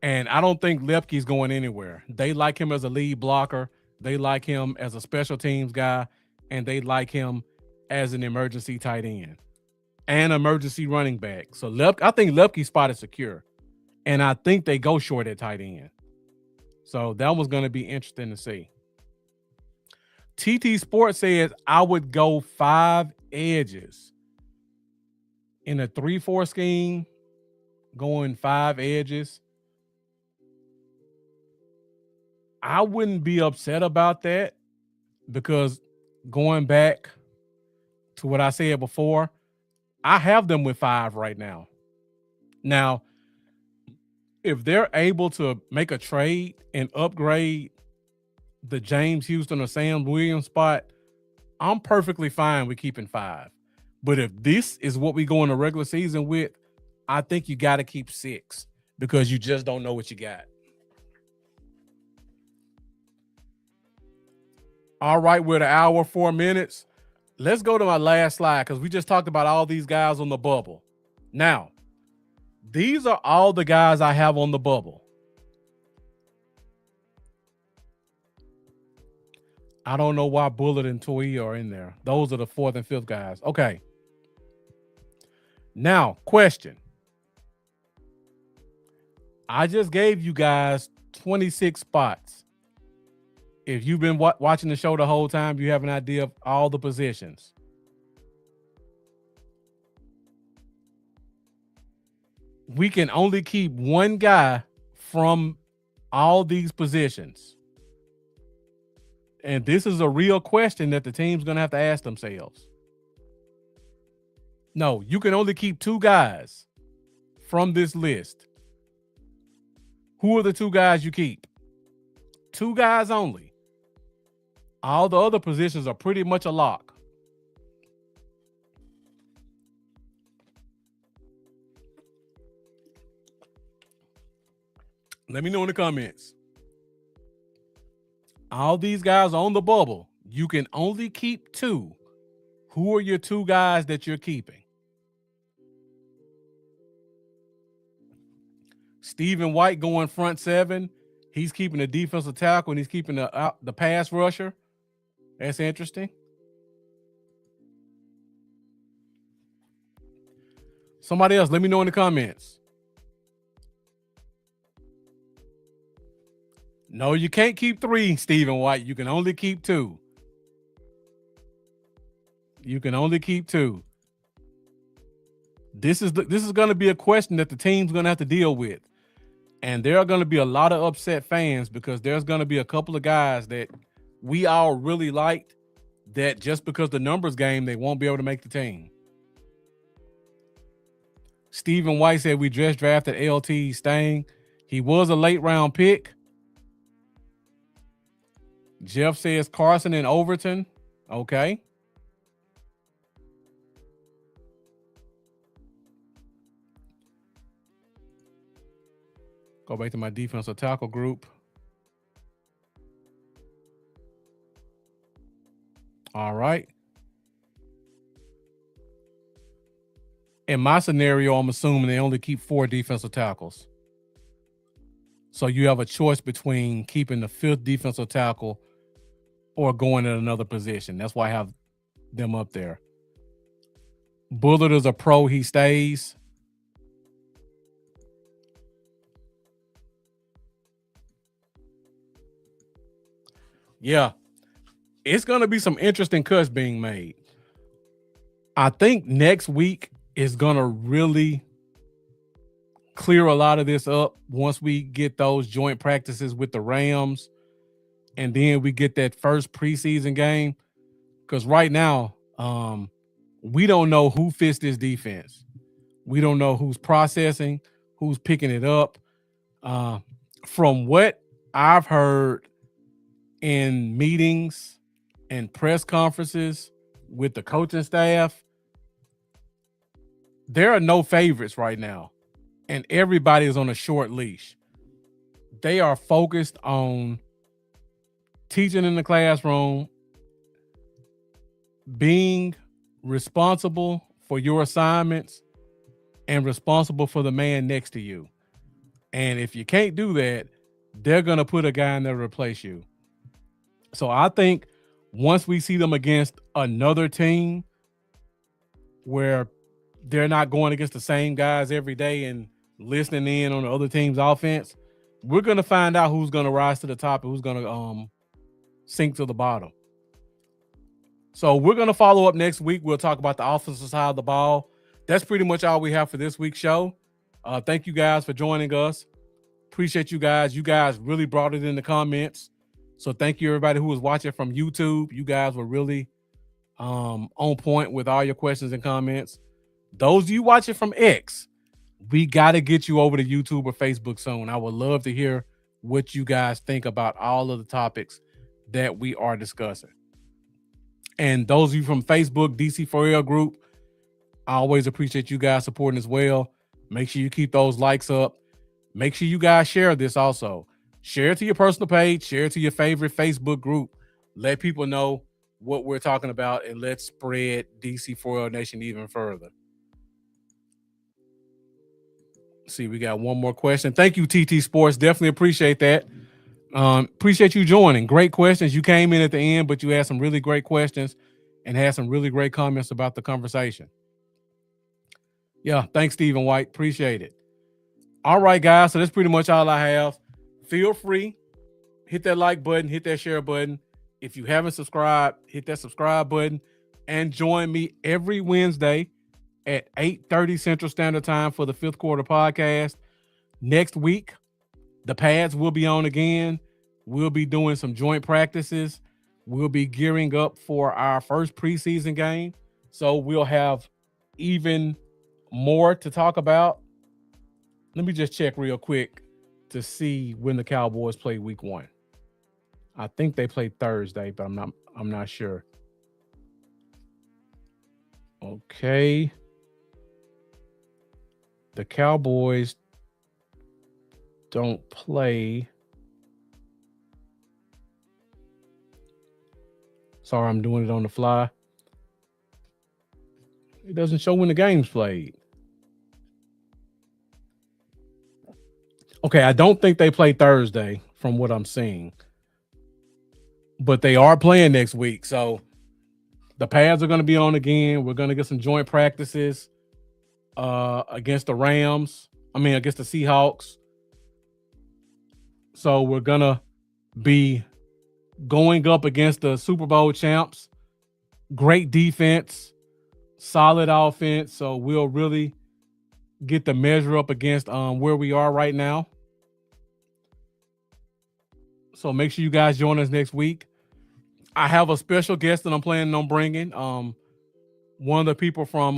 And I don't think Lepke's going anywhere. They like him as a lead blocker. They like him as a special teams guy. And they like him as an emergency tight end and emergency running back. So I think Lepke's spot is secure. And I think they go short at tight end. So that was going to be interesting to see. TT Sports says I would go 5 edges in a 3-4 scheme, going 5 edges. I wouldn't be upset about that because going back to what I said before, I have them with 5 right now. Now, if they're able to make a trade and upgrade the James Houston or Sam Williams spot, I'm perfectly fine with keeping 5. But if this is what we go in the regular season with, I think you got to keep 6 because you just don't know what you got. All right, we're at 1 hour, 4 minutes. Let's go to my last slide because we just talked about all these guys on the bubble. Now, these are all the guys I have on the bubble. I don't know why Bullet and Toy are in there. Those are the 4th and 5th guys. Okay. Now, question. I just gave you guys 26 spots. If you've been watching the show the whole time, you have an idea of all the positions. We can only keep 1 guy from all these positions. And this is a real question that the team's going to have to ask themselves. No, you can only keep 2 guys from this list. Who are the 2 guys you keep? 2 guys only. All the other positions are pretty much a lock. Let me know in the comments. All these guys on the bubble, you can only keep 2. Who are your 2 guys that you're keeping? Stephen White going front 7. He's keeping the defensive tackle and he's keeping the pass rusher. That's interesting. Somebody else, let me know in the comments. No, you can't keep 3, Stephen White. You can only keep 2. You can only keep 2. This is going to be a question that the team's going to have to deal with. And there are going to be a lot of upset fans because there's going to be a couple of guys that we all really liked that just because the numbers game, they won't be able to make the team. Stephen White said we just drafted LT Stang. He was a late round pick. Jeff says Carson and Overton. Okay. Go back to my defensive tackle group. All right. In my scenario, I'm assuming they only keep 4 defensive tackles. So you have a choice between keeping the 5th defensive tackle or going at another position. That's why I have them up there. Bullard is a pro. He stays. Yeah. It's going to be some interesting cuts being made. I think next week is going to really clear a lot of this up once we get those joint practices with the Rams and then we get that first preseason game. Because right now, we don't know who fits this defense. We don't know who's processing, who's picking it up. From what I've heard in meetings and press conferences with the coaching staff, there are no favorites right now, and everybody is on a short leash. They are focused on teaching in the classroom, being responsible for your assignments, and responsible for the man next to you. And if you can't do that, they're going to put a guy in there to replace you. So I think once we see them against another team where they're not going against the same guys every day and listening in on the other team's offense, we're going to find out who's going to rise to the top and who's going to sink to the bottom. So we're going to follow up next week. We'll talk about the offensive side of the ball. That's pretty much all we have for this week's show. Thank you guys for joining us. Appreciate you guys. You guys really brought it in the comments. So thank you, everybody who was watching from YouTube. You guys were really on point with all your questions and comments. Those of you watching from X, we got to get you over to YouTube or Facebook soon. I would love to hear what you guys think about all of the topics that we are discussing. And those of you from Facebook, DC4L group, I always appreciate you guys supporting as well. Make sure you keep those likes up. Make sure you guys share this also. Share it to your personal page. Share it to your favorite Facebook group. Let people know what we're talking about, and let's spread DC4L Nation even further. See, we got one more question. Thank you, TT Sports. Definitely appreciate that. Appreciate you joining. Great questions. You came in at the end, but you had some really great questions and had some really great comments about the conversation. Yeah, thanks, Stephen White. Appreciate it. All right, guys. So that's pretty much all I have. Feel free. Hit that like button. Hit that share button. If you haven't subscribed, hit that subscribe button. And join me every Wednesday at 8:30 Central Standard Time for the Fifth Quarter Podcast. Next week, the pads will be on again. We'll be doing some joint practices. We'll be gearing up for our first preseason game. So we'll have even more to talk about. Let me just check real quick to see when the Cowboys play week 1. I think they play Thursday, but I'm not sure. Okay. The Cowboys don't play. Sorry, I'm doing it on the fly. It doesn't show when the game's played. Okay, I don't think they play Thursday from what I'm seeing. But they are playing next week. So the pads are going to be on again. We're going to get some joint practices against the Rams. Against the Seahawks. So we're going to be going up against the Super Bowl champs great defense, solid offense. So we'll really get the measure up against where we are right now. So make sure you guys join us next week. I have a special guest that I'm planning on bringing. One of the people from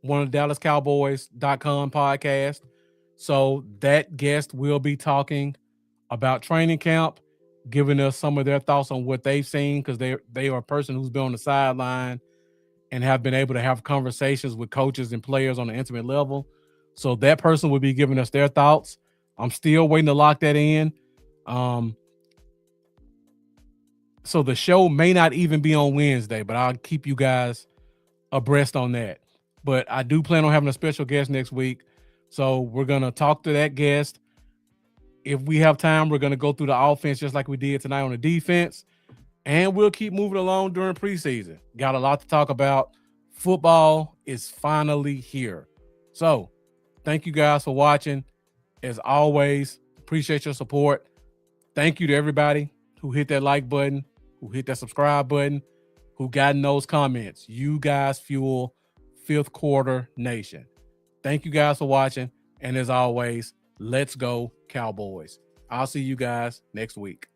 one of the DallasCowboys.com podcast. So that guest will be talking about training camp, giving us some of their thoughts on what they've seen, because they are a person who's been on the sideline and have been able to have conversations with coaches and players on an intimate level. So that person will be giving us their thoughts. I'm still waiting to lock that in. So the show may not even be on Wednesday, but I'll keep you guys abreast on that. But I do plan on having a special guest next week. So we're going to talk to that guest. If we have time, we're going to go through the offense just like we did tonight on the defense. And we'll keep moving along during preseason. Got a lot to talk about. Football is finally here. So thank you guys for watching. As always, appreciate your support. Thank you to everybody who hit that like button, who hit that subscribe button, who got in those comments. You guys fuel Fifth Quarter Nation. Thank you guys for watching. And as always, let's go Cowboys. I'll see you guys next week.